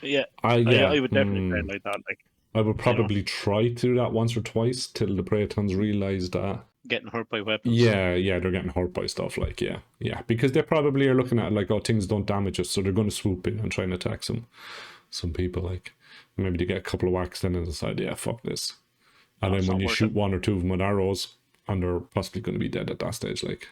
yeah. Yeah. I would definitely play it like that. Like, I would you know, probably try to do that once or twice till the Praetons realise that. getting hurt by weapons. Yeah, they're getting hurt by stuff. Like, yeah, because they probably are looking at it like, oh, things don't damage us, so they're going to swoop in and try and attack some people. Like, maybe they get a couple of whacks, then and decide, yeah, fuck this. And No, then it's when not you worth shoot it. 1 or 2 of them with arrows, and they're possibly going to be dead at that stage, like.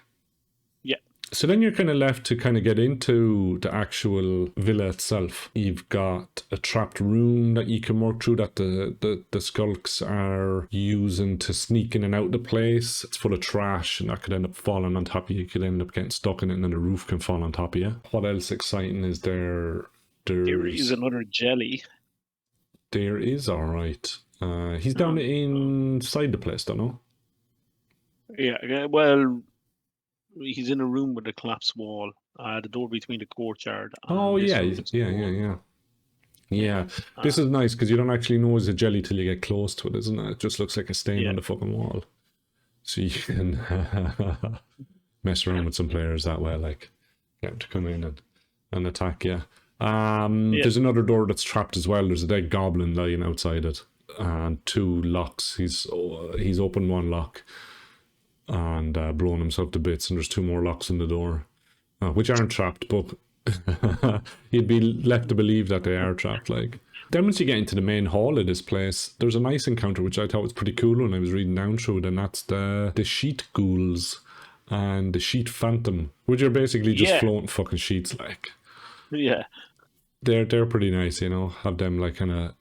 Yeah. So then you're kind of left to kind of get into the actual villa itself. You've got a trapped room that you can work through that the skulks are using to sneak in and out of the place. It's full of trash and that could end up falling on top of you. You could end up getting stuck in it and then the roof can fall on top of you. What else exciting is there? There is another jelly. There is, alright. He's down inside the place, don't know? Yeah, well, he's in a room with a collapsed wall. The door between the courtyard Oh, and this yeah, room is yeah. Yeah, Uh, this is nice because you don't actually know it's a jelly till you get close to it, isn't it? It just looks like a stain yeah, on the fucking wall. So you can mess around with some players that way, like get them to come in and attack you. yeah, There's another door that's trapped as well. There's a dead goblin lying outside it, and 2 locks. He's opened 1 lock and blown himself to bits, and there's 2 more locks in the door, which aren't trapped, but you'd be left to believe that they are trapped. Like, then once you get into the main hall of this place, there's a nice encounter which I thought was pretty cool when I was reading down through it, and that's the sheet ghouls and the sheet phantom, which are basically just yeah, floating fucking sheets. Like, yeah, they're pretty nice, you know. Have them like kind of,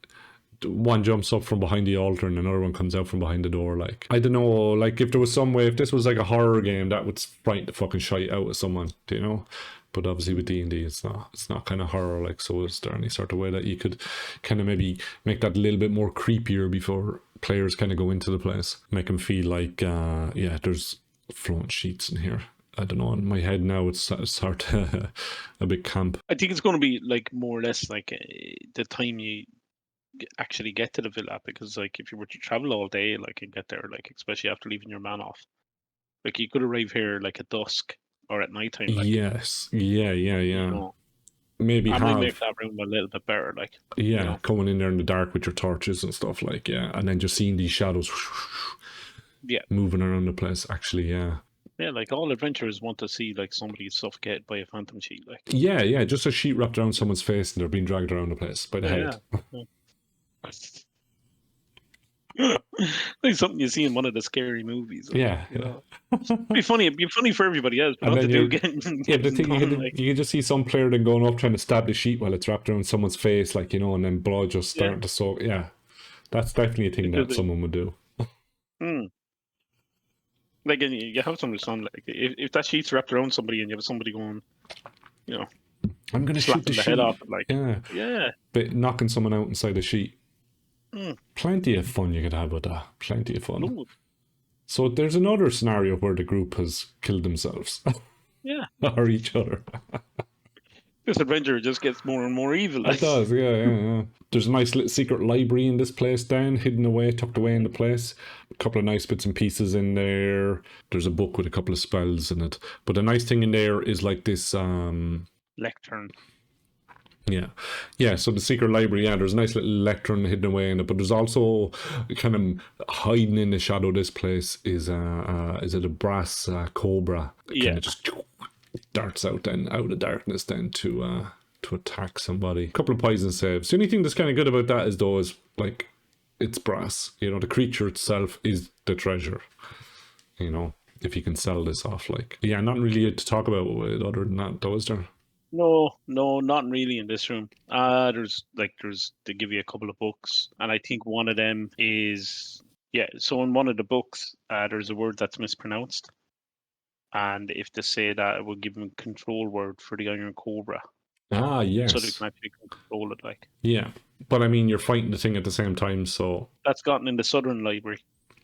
one jumps up from behind the altar and another one comes out from behind the door. Like, I don't know, like if there was some way, if this was like a horror game, that would frighten the fucking shite out of someone, do you know? But obviously with D&D, it's not kind of horror. Like, so is there any sort of way that you could kind of maybe make that a little bit more creepier before players kind of go into the place, make them feel like, yeah, there's floating sheets in here. I don't know, in my head now it's sort of a bit camp. I think it's going to be like more or less like the time you actually get to the villa, because like if you were to travel all day, like and get there, like especially after leaving your man off, like you could arrive here like at dusk or at nighttime, like Yes, yeah, yeah, you yeah. know, Maybe I might make have, that room a little bit better, like you yeah, know, coming in there in the dark with your torches and stuff, like, yeah, and then just seeing these shadows yeah, moving around the place. Actually, yeah, yeah, like all adventurers want to see like somebody suffocated by a phantom sheet, like yeah, yeah. Just a sheet wrapped around someone's face and they're being dragged around the place by the yeah. head. Yeah. Like something you see in one of the scary movies, like Yeah, you yeah. know. It'd be funny for everybody else, but And not the then dude you're, getting yeah, the getting thing done. Like, you could just see some player then going up trying to stab the sheet while it's wrapped around someone's face, like, you know, and then blood just yeah, starting to soak. Yeah, that's definitely a thing because that someone would do. mm, like, and you have to understand, like, if that sheet's wrapped around somebody and you have somebody going, you know, I'm gonna shoot the slapping the head sheet. off it, like, Yeah, yeah, but knocking someone out inside a sheet. mm, Plenty of fun you could have with that. Plenty of fun. no, So there's another scenario where the group has killed themselves yeah, or each other. this adventure just gets more and more evil. It Like, does, yeah, yeah, yeah. There's a nice little secret library in this place down, hidden away, tucked away in the place. A couple of nice bits and pieces in there. There's a book with a couple of spells in it. But the nice thing in there is like this, lectern, yeah. Yeah, so the secret library, yeah, there's a nice little lectern hidden away in it, but there's also kind of hiding in the shadow of this place is it a brass cobra that yeah, kind of just darts out then out of darkness then to attack somebody. A couple of poison saves. The only thing that's kind of good about that is though is like it's brass. You know, the creature itself is the treasure. You know, if you can sell this off, like yeah, not really to talk about with other than that, though, is there? no, not really in this room. There's they give you a couple of books, and I think one of them is yeah. So in one of the books, there's a word that's mispronounced. And if they say that, it will give them a control word for the Iron Cobra, Ah, so they yes. can actually control it. Like Yeah. But I mean, you're fighting the thing at the same time, so. that's gotten in the Southern Library,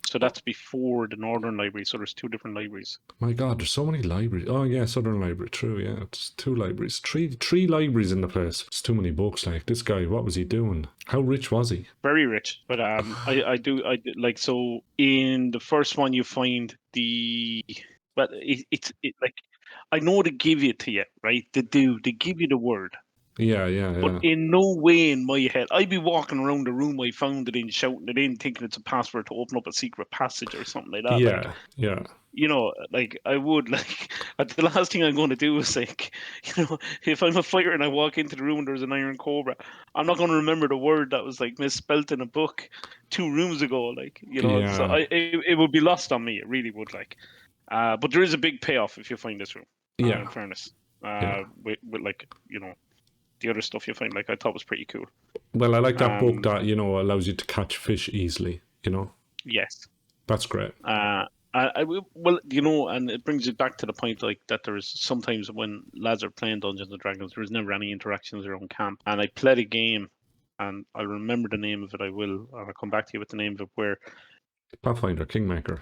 so that's before the Northern Library. So there's two different libraries. My God, there's so many libraries. Oh yeah, Southern Library, true. Yeah, it's two libraries, three libraries in the place. It's too many books. Like this guy, what was he doing? How rich was he? Very rich, but I do like so in the first one you find the but it like I know they give it to you, right? They give you the word. Yeah, yeah, But yeah, in no way in my head, I'd be walking around the room I found it in, shouting it in, thinking it's a password to open up a secret passage or something like that. Like, yeah, yeah, you know, like I would like the last thing I'm going to do is like, you know, if I'm a fighter and I walk into the room and there's an iron cobra, I'm not going to remember the word that was like misspelt in a book 2 rooms ago. Like, you know, so yeah, it would be lost on me. It really would. Like, but there is a big payoff if you find this room. In yeah, fairness, yeah. with like you know the other stuff you find, like I thought was pretty cool. Well, I like that book Um, that allows you to catch fish easily. yes. That's great. Uh, well, you know, and it brings it back to the point like that. There is sometimes when lads are playing Dungeons and Dragons, there is never any interactions around camp. And I played a game, and I'll remember the name of it. I will. I'll come back to you with the name of it. Where Pathfinder, Kingmaker.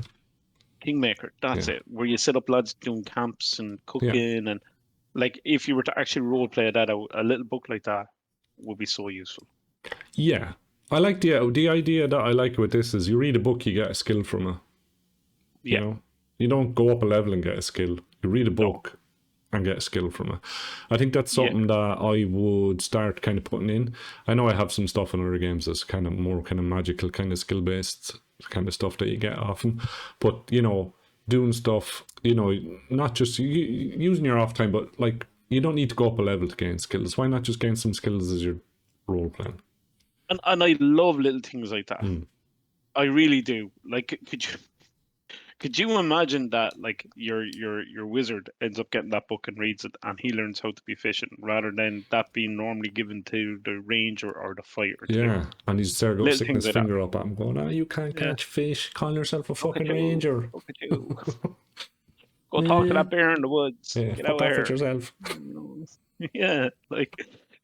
Kingmaker, that's Yeah, it. Where you set up lads doing camps and yeah, cooking, and like if you were to actually role play that, a little book like that would be so useful. yeah. I like the idea that I like with this is you read a book, you get a skill from it. You Yeah. know, you don't go up a level and get a skill. You read a No. book and get a skill from it. I think that's Yeah. something that I would start kind of putting in. I know I have some stuff in other games that's kind of more kind of magical, kind of skill based kind of stuff that you get often. But doing stuff, not just using your off time, but like you don't need to go up a level to gain skills. Why not just gain some skills as you're role playing? And I love little things like that. Mm. I really do. Like, could you imagine that like your wizard ends up getting that book and reads it and he learns how to be fishing rather than that being normally given to the ranger or the fighter to do. Yeah, and he's there go Little sticking things his like that. finger up at him, going, "Ah, you can't Yeah. catch fish. Call yourself a Look at fucking you. ranger." Look at you. Go talk to Yeah, that bear in the woods. yeah, Get fuck out of off with here. yourself. You know? Yeah. Like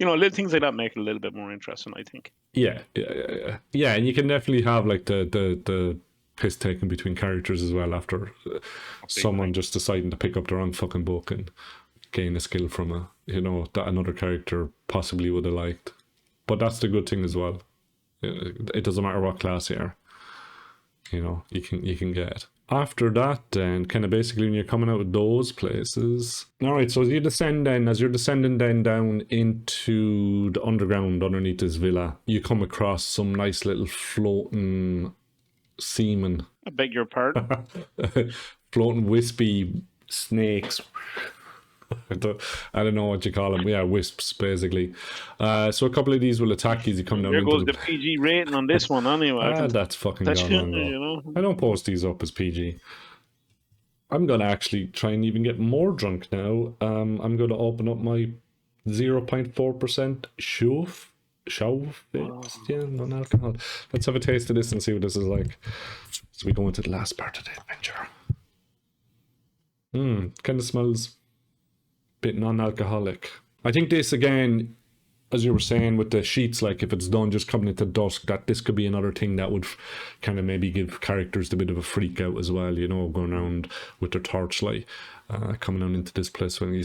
little things like that make it a little bit more interesting, I think. Yeah, yeah, yeah, yeah. Yeah, and you can definitely have like the piss taken between characters as well after someone just deciding to pick up the wrong fucking book and gain a skill from it, you know, that another character possibly would have liked. But that's the good thing as well. It doesn't matter what class you are, you know, you can get it. After that, then, kind of basically when you're coming out of those places, all right, so as you descend then, as you're descending then down into the underground underneath this villa, you come across some nice little floating seamen. I beg your pardon. Floating wispy snakes. I don't know what you call them. Yeah, wisps, basically. So a couple of these will attack you as you come down There into goes the... the PG rating on this one anyway. that's fucking That's, gone long ago. you know. I don't post these up as PG. I'm going to actually try and even get more drunk now. I'm going to open up my 0.4% Chouffe. Yeah, non-alcohol. Let's have a taste of this and see what this is like. So we go into the last part of the adventure. Kind of smells a bit non-alcoholic. I think this, again, as you were saying with the sheets, like if it's done just coming into dusk, that this could be another thing that would kind of maybe give characters a bit of a freak out as well, you know, going around with their torchlight, coming on into this place when you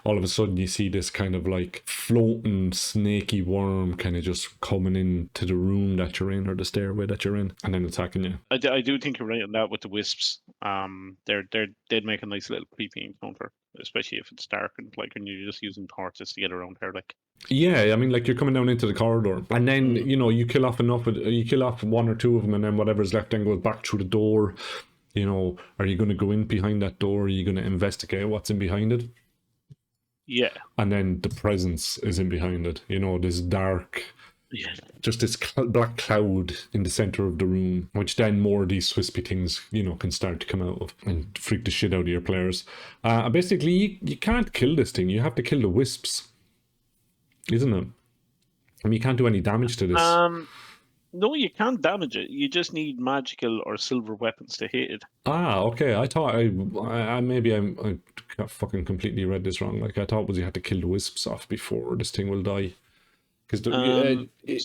all of a sudden you see this kind of like floating snaky worm kind of just coming into the room that you're in or the stairway that you're in and then attacking you. I do think you're right on that with the wisps. They'd make a nice little creepy encounter, especially if it's dark and like when you're just using torches to get around there. Like, yeah, I mean, like you're coming down into the corridor, and then you know you kill off you kill off one or two of them, and then whatever's left then goes back through the door. You know, are you going to go in behind that door? Are you going to investigate what's in behind it? Yeah. And then the presence is in behind it. You know, this dark, just this black cloud in the center of the room, which then more of these wispy things, you know, can start to come out of and freak the shit out of your players. Basically, you can't kill this thing. You have to kill the wisps. Isn't it? I mean, you can't do any damage to this. No, you can't damage it. You just need magical or silver weapons to hit it. Okay. I thought I got fucking completely read this wrong. Like I thought was you had to kill the wisps off before this thing will die. Because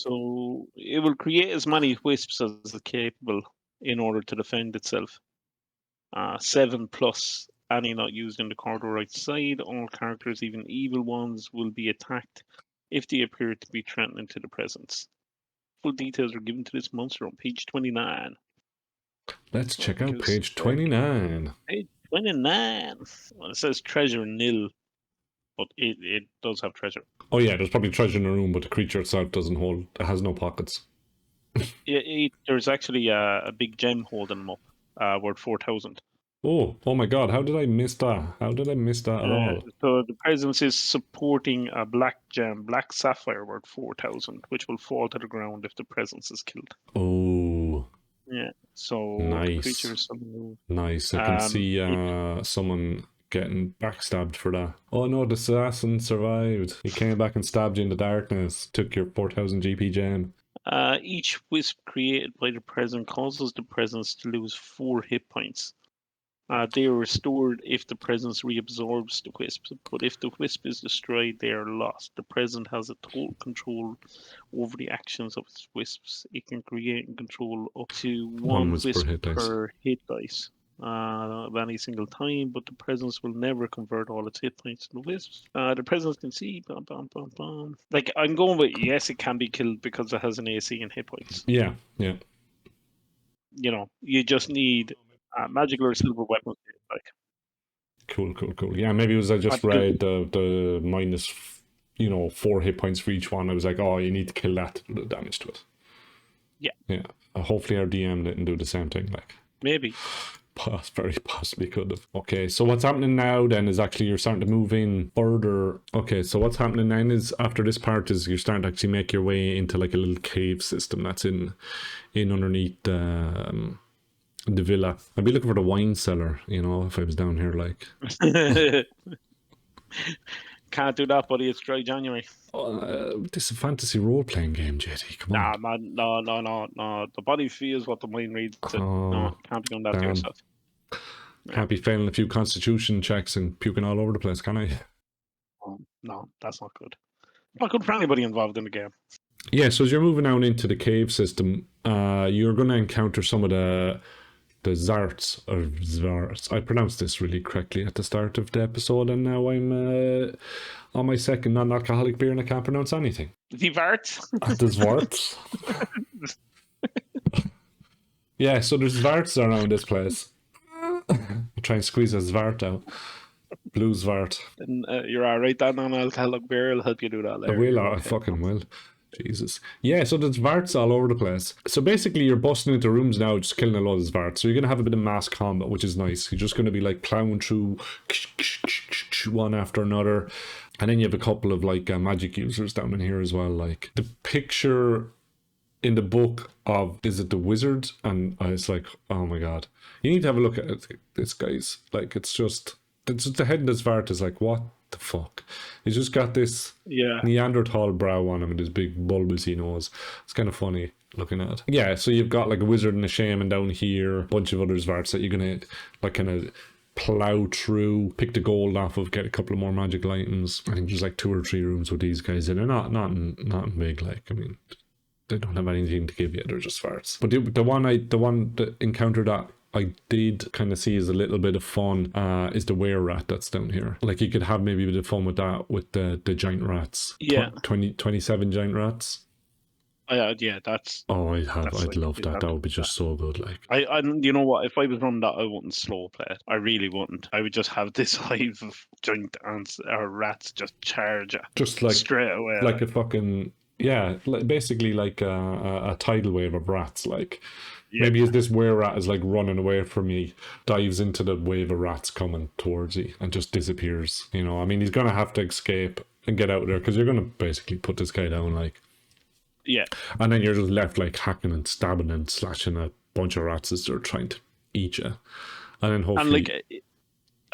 so it will create as many wisps as it's capable in order to defend itself. 7+. Any not used in the corridor right side. All characters, even evil ones, will be attacked if they appear to be threatening to the presence. Full details are given to this monster on page 29. Let's check out page 29. Page 29. Well, it says treasure nil, but it does have treasure. Oh yeah, there's probably treasure in the room, but the creature itself doesn't hold. It has no pockets. There's actually a big gem holding them up, worth 4,000. Oh my god, how did I miss that? How did I miss that at all? So the presence is supporting a black gem, black sapphire worth 4,000, which will fall to the ground if the presence is killed. Oh. Yeah, so nice. the creature is nice. I can see someone getting backstabbed for that. Oh no, the assassin survived. He came back and stabbed you in the darkness. Took your 4,000 GP gem. Each wisp created by the presence causes the presence to lose 4 hit points. They are restored if the presence reabsorbs the wisp, but if the wisp is destroyed, they are lost. The presence has a total control over the actions of its wisps. It can create and control up to one wisp per hit dice of any single time, but the presence will never convert all its hit points to the wisps. The presence can see, like I'm going with yes, it can be killed because it has an AC and hit points. Yeah. You know, you just need magical or silver weapons. Like. Cool. Yeah, maybe it was I just read the minus, 4 hit points for each one. I was like, oh, you need to kill that to do the damage to it. Yeah. Hopefully our DM didn't do the same thing. Like maybe. Very possibly could have. Okay, so what's happening now then is actually you're starting to move in further. Okay, so what's happening then is after this part is you're starting to actually make your way into like a little cave system that's in underneath the villa. I'd be looking for the wine cellar, if I was down here, like. Can't do that, buddy. It's dry January. This is a fantasy role-playing game, JT. Come on. Nah, man. No. The body feels what the mind reads. No, can't be doing that to yourself. Can't be failing a few constitution checks and puking all over the place, can I? No, that's not good. Not good for anybody involved in the game. Yeah, so as you're moving out into the cave system, you're going to encounter some of the the Zarts or Zvarts. I pronounced this really correctly at the start of the episode, and now I'm on my second non-alcoholic beer and I can't pronounce anything. The Vart. The Zwarts. Yeah, so there's Zwarts around this place. Try and squeeze a Zwart out. Blue Zwart. And you're all right. That non-alcoholic beer will help you do that later. I will, I fucking will. Jesus. Yeah, so there's Zwarts all over the place. So basically you're busting into rooms now, just killing a lot of Zwarts. So you're going to have a bit of mass combat, which is nice. You're just going to be like plowing through one after another. And then you have a couple of like magic users down in here as well. Like the picture in the book of, is it the wizard? And it's like, oh my god. You need to have a look at it, this, guys. Like, it's just the head of this Vart is like, what the fuck? He's just got this Neanderthal brow on him and his big bulbousy nose. It's kind of funny looking at. Yeah, so you've got like a wizard and a shaman down here, a bunch of other Varts that you're gonna like kind of plow through, pick the gold off of, get a couple of more magical items. I think there's like 2 or 3 rooms with these guys in. They're not big, like, I mean, they don't have anything to give you, they're just Varts. But the encounter that I did kind of see as a little bit of fun is the were rat that's down here. Like, you could have maybe a bit of fun with that, with the giant rats. Yeah. 27 giant rats. Yeah, that's... Oh, I'd like, love that. That would be just so good. Like, I you know what? If I was running that, I wouldn't slow play it. I really wouldn't. I would just have this hive of giant ants or rats just charge it. Just like straight away. Like a fucking... Yeah, basically like a tidal wave of rats. Like, maybe this were rat is like running away from you, dives into the wave of rats coming towards you and just disappears. You know, I mean, he's going to have to escape and get out there because you're going to basically put this guy down, like. Yeah. And then you're just left like hacking and stabbing and slashing a bunch of rats as they're trying to eat you. And then hopefully... And like,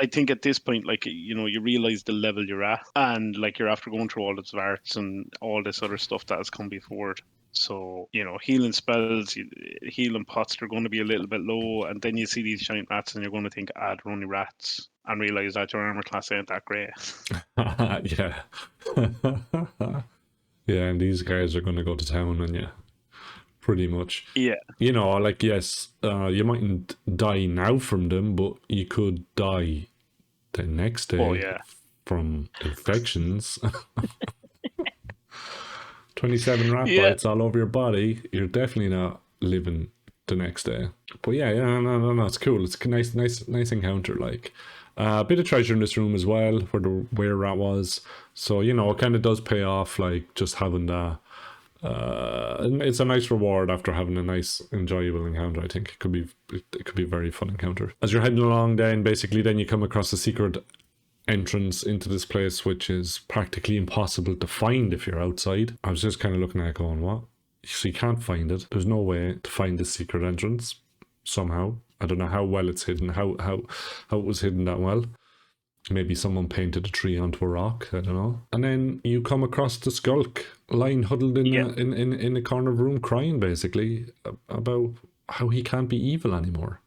I think at this point, like, you know, you realize the level you're at, and like you're after going through all the Zwarts and all this other stuff that has come before it. So, you know, healing spells, healing pots, they're going to be a little bit low, and then you see these giant rats and you're going to think, they're only rats, and realize that your armor class ain't that great. Yeah. Yeah, and these guys are going to go to town on you. Pretty much. Yeah. You know, like, yes, you mightn't die now from them, but you could die the next day from infections. 27 rat bites all over your body. You're definitely not living the next day. But yeah, no, it's cool. It's a nice encounter. Like, a bit of treasure in this room as well, where the were rat was. So, you know, it kind of does pay off, like, just having that. It's a nice reward after having a nice, enjoyable encounter. I think it could be a very fun encounter. As you're heading along, then basically, then you come across a secret entrance into this place, which is practically impossible to find if you're outside. I was just kind of looking at it going, what? So you can't find it. There's no way to find this secret entrance somehow. I don't know how well it's hidden, how it was hidden that well. Maybe someone painted a tree onto a rock, I don't know. And then you come across the Skulk lying huddled in a corner of the room crying, basically, about how he can't be evil anymore.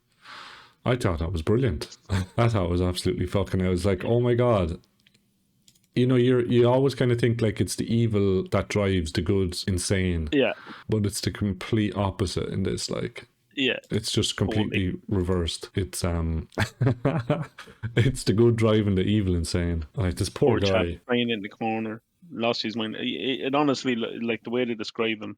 I thought that was brilliant. I thought it was absolutely fucking... I was like, oh my god. You know, you always kind of think like it's the evil that drives the good insane. Yeah. But it's the complete opposite in this, like... Yeah, it's just completely reversed. It's it's the good driving the evil insane. Like, this poor guy crying in the corner, lost his mind. It honestly, like, the way they describe him,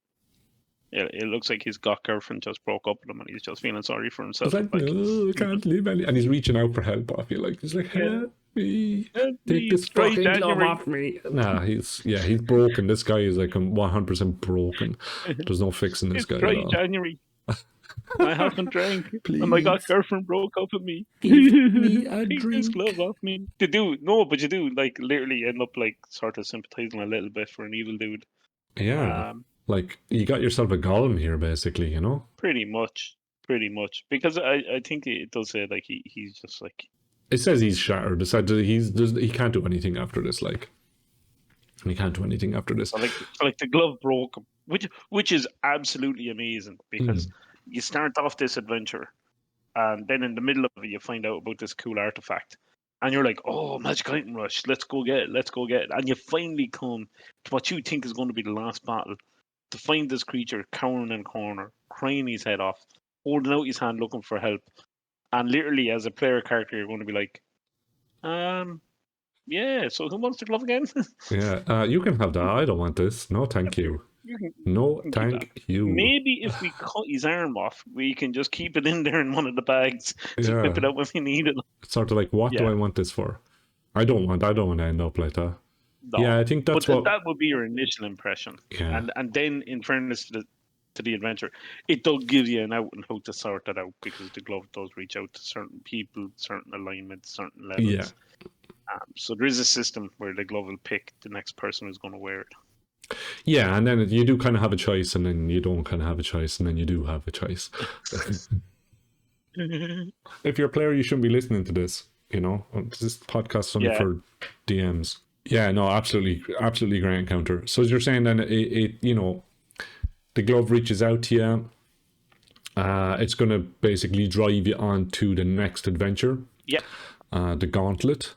it looks like his girlfriend just broke up with him and he's just feeling sorry for himself. It's like, no, I can't live any... And he's reaching out for help. I feel like he's like, help me, take this fucking glove off me. Nah, he's broken. This guy is like 100% broken. There's no fixing this guy at all. January. I haven't drank. Please. And my girlfriend broke up with me. Give me a Take drink. this glove off me. But you do, like, literally end up, like, sort of sympathizing a little bit for an evil dude. Yeah. Like, you got yourself a golem here, basically, you know? Pretty much. Because I think it does say, like, he's just, like... It says he's shattered. It said he can't do anything after this, like... He can't do anything after this. So, like, the glove broke him. Which is absolutely amazing, because you start off this adventure, and then in the middle of it, you find out about this cool artifact, and you're like, "Oh, magic item rush! Let's go get it!" And you finally come to what you think is going to be the last battle, to find this creature cowering in a corner, crying his head off, holding out his hand, looking for help. And literally, as a player character, you're going to be like, yeah, so who wants the glove again? Yeah, you can have that. I don't want this. No, thank you. You can, No, keep that. thank you. Maybe if we cut his arm off, we can just keep it in there in one of the bags to whip Yeah, it out when we need it. it's sort of like, what do Yeah, I want this for? I don't want to end up like that. Yeah, no. I think But that's what. that would be your initial impression. Yeah, And then, in fairness to the adventure, it does give you an out on how to sort that out because the glove does reach out to certain people, certain alignments, certain yeah, levels. So there is a system where the glove will pick the next person who's going to wear it. yeah. And then you do kind of have a choice, and then you don't kind of have a choice, and then you do have a choice. If you're a player, you shouldn't be listening to this. You know, this podcast only Yeah. for DMs. Yeah, no, absolutely great encounter. So as you're saying, then it you know, the glove reaches out to you. It's going to basically drive you on to the next adventure, Yeah. the gauntlet.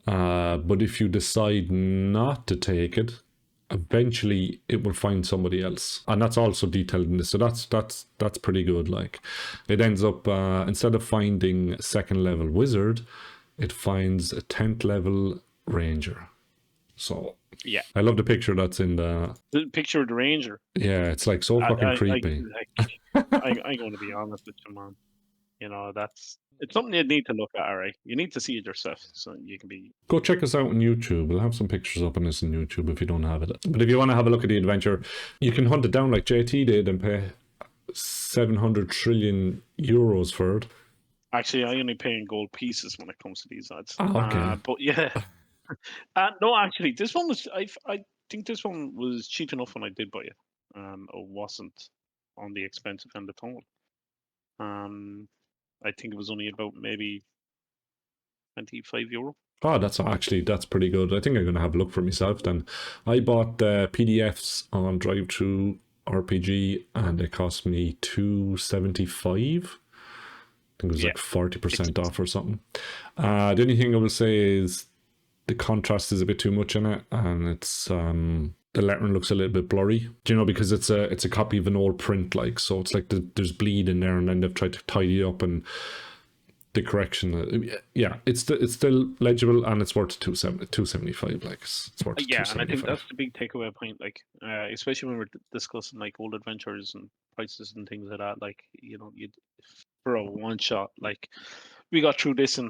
But if you decide not to take it, eventually it will find somebody else, and that's also detailed in this. So that's pretty good. Like, it ends up instead of finding a second level wizard, it finds a 10th level ranger. So Yeah. I love the picture that's in the picture of the ranger. Yeah, it's like so fucking creepy. I'm going to be honest with you, man. You know, it's something you need to look at, all right? You need to see it yourself so you can be... Go check us out on YouTube. We'll have some pictures up on this on YouTube if you don't have it. But if you want to have a look at the adventure, you can hunt it down like JT did and pay 700 trillion euros for it. Actually, I only pay in gold pieces when it comes to these ads. Oh, okay. But yeah. No, actually, this one was... I think this one was cheap enough when I did buy it. It wasn't on the expensive end at all. I think it was only about maybe €25. Oh, that's pretty good. I think I'm going to have a look for myself then. I bought the PDFs on Drive-Thru RPG and it cost me $2.75. I think it was like 40% off or something. The only thing I will say is the contrast is a bit too much in it, and it's the lettering looks a little bit blurry. Do you know, because it's a copy of an old print, like, so it's like there's bleed in there, and then they've tried to tidy up and the correction. Yeah, it's still legible, and it's worth $2.75. Like, it's worth Yeah, $2.75. and I think that's the big takeaway point. Like, especially when we're discussing like old adventures and prices and things like that. Like, you know, you for a one shot, like we got through this in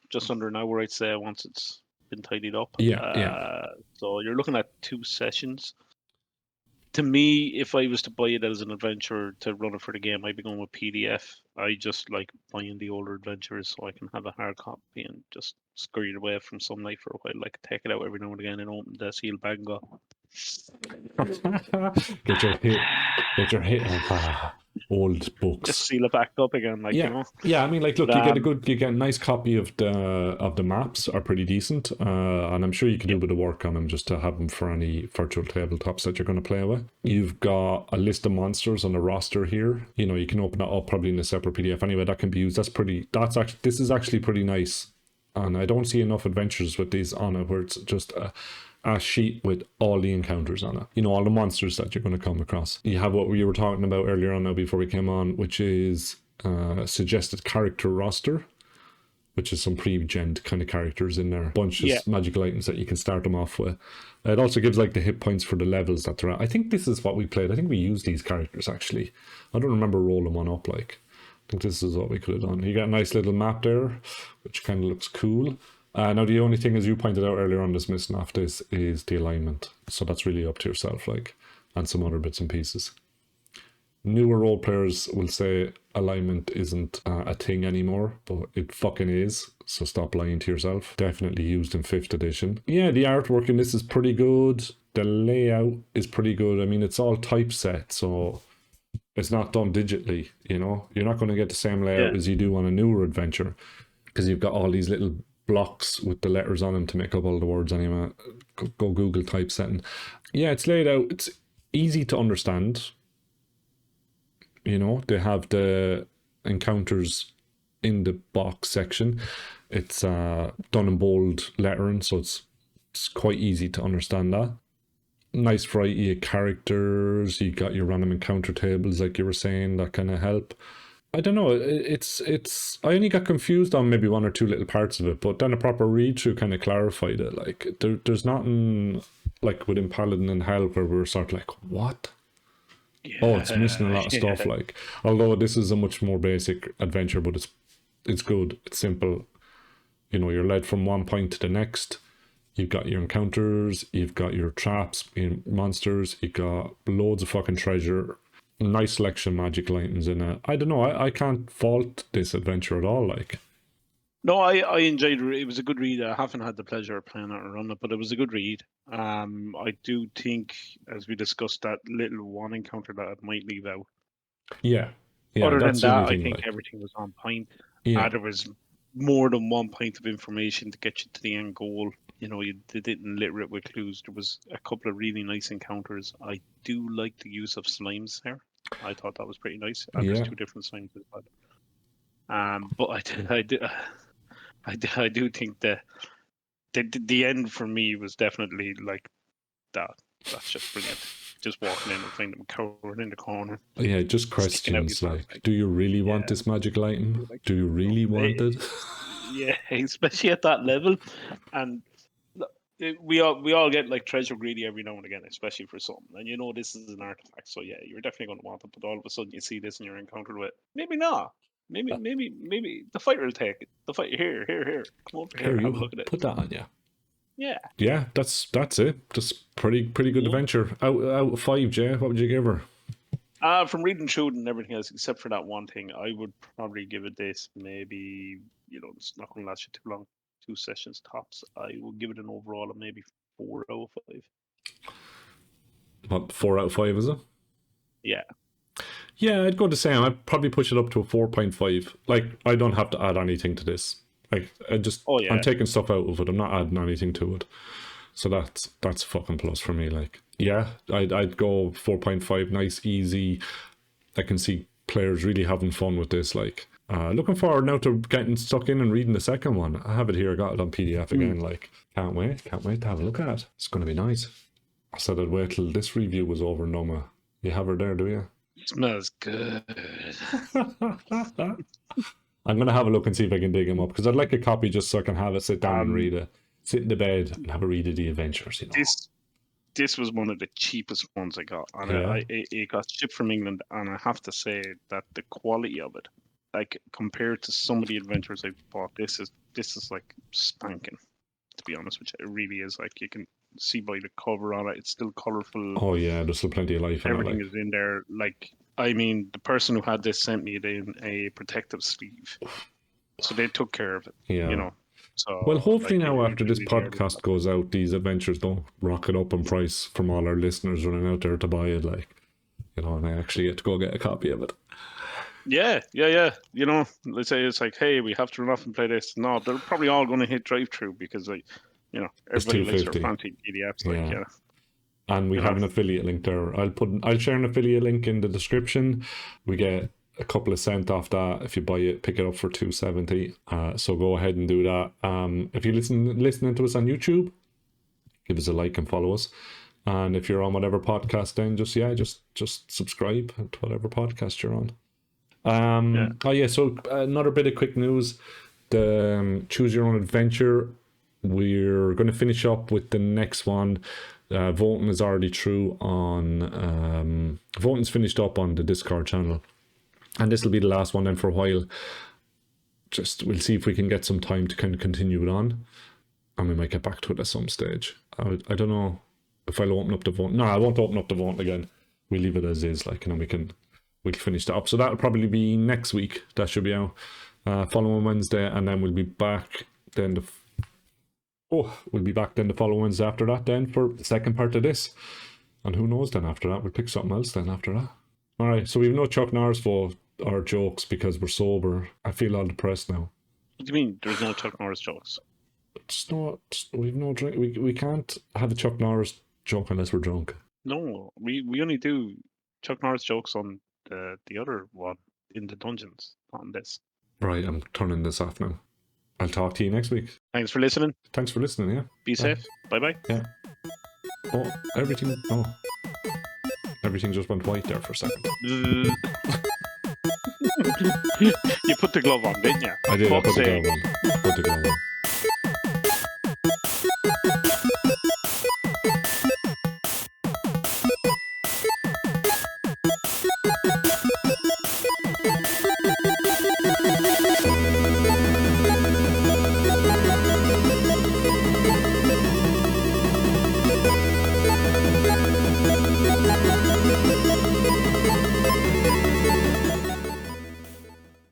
just under an hour, I'd say, once it's been tidied up. Yeah. So you're looking at 2 sessions. To me, if I was to buy it as an adventure to run it for the game, I'd be going with PDF. I just like buying the older adventures so I can have a hard copy and just scurry it away from sunlight for a while. Like, take it out every now and again and open the sealed bag and go, Get your hit old books. just seal it back up again, like, Yeah. you know. Yeah, I mean, like, look, you get a nice copy of the maps are pretty decent, and I'm sure you can do a bit of work on them just to have them for any virtual tabletops that you're going to play with. You've got a list of monsters on the roster here. You know, you can open it up probably in a separate PDF anyway. That can be used. This is actually pretty nice, and I don't see enough adventures with these on it where it's just a sheet with all the encounters on it. You know, all the monsters that you're going to come across. You have what we were talking about earlier on now before we came on, which is suggested character roster, which is some pre-gen kind of characters in there. Bunch of magical items that you can start them off with. It also gives like the hit points for the levels that they're at. I think this is what we played. I think we used these characters actually. I don't remember rolling one up like. I think this is what we could have done. You got a nice little map there, which kind of looks cool. Now the only thing, as you pointed out earlier on, that's missing off this is the alignment. So that's really up to yourself, like, and some other bits and pieces. Newer role players will say alignment isn't a thing anymore, but it fucking is. So stop lying to yourself. Definitely used in 5th edition. Yeah, the artwork in this is pretty good. The layout is pretty good. I mean, it's all typeset, so it's not done digitally, you know. You're not going to get the same layout as you do on a newer adventure, because you've got all these little blocks with the letters on them to make up all the words anyway. Go Google typesetting. Yeah, it's laid out. It's easy to understand. You know, they have the encounters in the box section. It's done in bold lettering, so it's quite easy to understand that. nice variety of characters. You got your random encounter tables, like you were saying, that kind of help. I don't know. It's. I only got confused on maybe one or two little parts of it, but then a proper read through kind of clarified it. Like there's nothing like within Paladin and Hell where we were sort of like, what? Oh, it's missing a Yeah, lot of yeah, stuff. Like, although this is a much more basic adventure, but it's good. It's simple. You know, you're led from one point to the next. You've got your encounters, you've got your traps, your monsters, you've got loads of fucking treasure, nice selection of magical items in it. I don't know, I can't fault this adventure at all. Like, No, I enjoyed it. It was a good read. I haven't had the pleasure of playing it or running it, but it was a good read. I do think, as we discussed, that little one encounter that I might leave out. yeah, yeah, Other than that's the only that, I thing. think Like, everything was on point. yeah, There was more than one point of information to get you to the end goal. You know, they didn't litter it with clues. There was a couple of really nice encounters. I do like the use of slimes there. I thought that was pretty nice. And there's yeah, two different slimes as well. But I do think the end for me was definitely like that. That's just brilliant. Just walking in and finding them covered in the corner, yeah. Just sticking out your questions pants. like, Like, do you really want yeah, this magical item? you're like, Do you no, really want it? yeah, especially at that level. And we all get like treasure greedy every now and again, especially for something. And you know this is an artifact, so yeah, you're definitely going to want it. But all of a sudden you see this and you're encountered with maybe not. Maybe the fighter will take it. The fighter here. Come over here, Here, have you a look at it. put that on you. Yeah. Yeah, that's it. Just pretty good Yeah. adventure. Out of 5, Jay, what would you give her? From reading through it and everything else, except for that one thing, I would probably give it this. Maybe it's not going to last you too long. 2 sessions tops. I will give it an overall of maybe 4 out of 5. What, 4 out of 5, is it? Yeah. Yeah, I'd go the same. I'd probably push it up to a 4.5. Like, I don't have to add anything to this. Like, Oh I'm yeah. taking stuff out of it. I'm not adding anything to it. So that's a fucking plus for me. Like, yeah, I'd go 4.5. Nice, easy. I can see players really having fun with this. Like, looking forward now to getting stuck in and reading the second one. I have it here. I got it on PDF again. Like, can't wait to have a look at it. It's going to be nice. I said I'd wait till this review was over, Noma. You have her there, do you? Smells good. I'm going to have a look and see if I can dig him up, because I'd like a copy just so I can have it, sit down and read it. Sit in the bed and have a read of the adventures, you know. This was one of the cheapest ones I got, and Yeah. it got shipped from England, and I have to say that the quality of it, like compared to some of the adventures I bought, this is like spanking. To be honest with you, it really is. Like you can see by the cover on it, it's still colorful. Oh yeah, there's still plenty of life in it. Everything Like, is in there. Like I mean, the person who had this sent me it in a protective sleeve, so they took care of it. yeah. You know. So Well, hopefully like now after this really podcast goes out, these adventures don't rocket up in price from all our listeners running out there to buy it. Like, you know, and I actually get to go get a copy of it. Yeah. You know, let's say it's like, hey, we have to run off and play this. No, they're probably all going to hit drive-through because, like, you know, It's everybody likes their $2.50. fancy PDFs. Like, Yeah. yeah, And we you have know, an affiliate link there. I'll share an affiliate link in the description. We get a couple of cent off that if you buy it, pick it up for $2.70. So go ahead and do that. If you're listening to us on YouTube, give us a like and follow us. And if you're on whatever podcast, then just subscribe to whatever podcast you're on. Oh yeah, so another bit of quick news. The Choose Your Own Adventure, we're going to finish up with the next one. Voting is already through on voting's finished up on the Discord channel, and this will be the last one then for a while. Just we'll see if we can get some time to kind of continue it on, and we might get back to it at some stage. I don't know if I'll open up the vote. No, I won't open up the vote again. We'll leave it as is, like, and then we'll finish that up. So that'll probably be next week. That should be out following Wednesday, and then we'll be back then the following Wednesday after that then for the second part of this. And who knows then after that, we'll pick something else then after that. Alright, so we've no Chuck Norris for our jokes because we're sober. I feel all depressed now. what do you mean there's no Chuck Norris jokes? We've no drink. We can't have a Chuck Norris joke unless we're drunk. No, we only do Chuck Norris jokes on the other one in the dungeons on this. Right, I'm turning this off now. I'll talk to you next week. Thanks for listening. Thanks for listening, yeah. Be safe. Bye bye. Yeah. Oh, everything. Oh. Everything just went white there for a second. You put the glove on, didn't you? I did. I Fuck's put the sake. glove on. Put the glove on.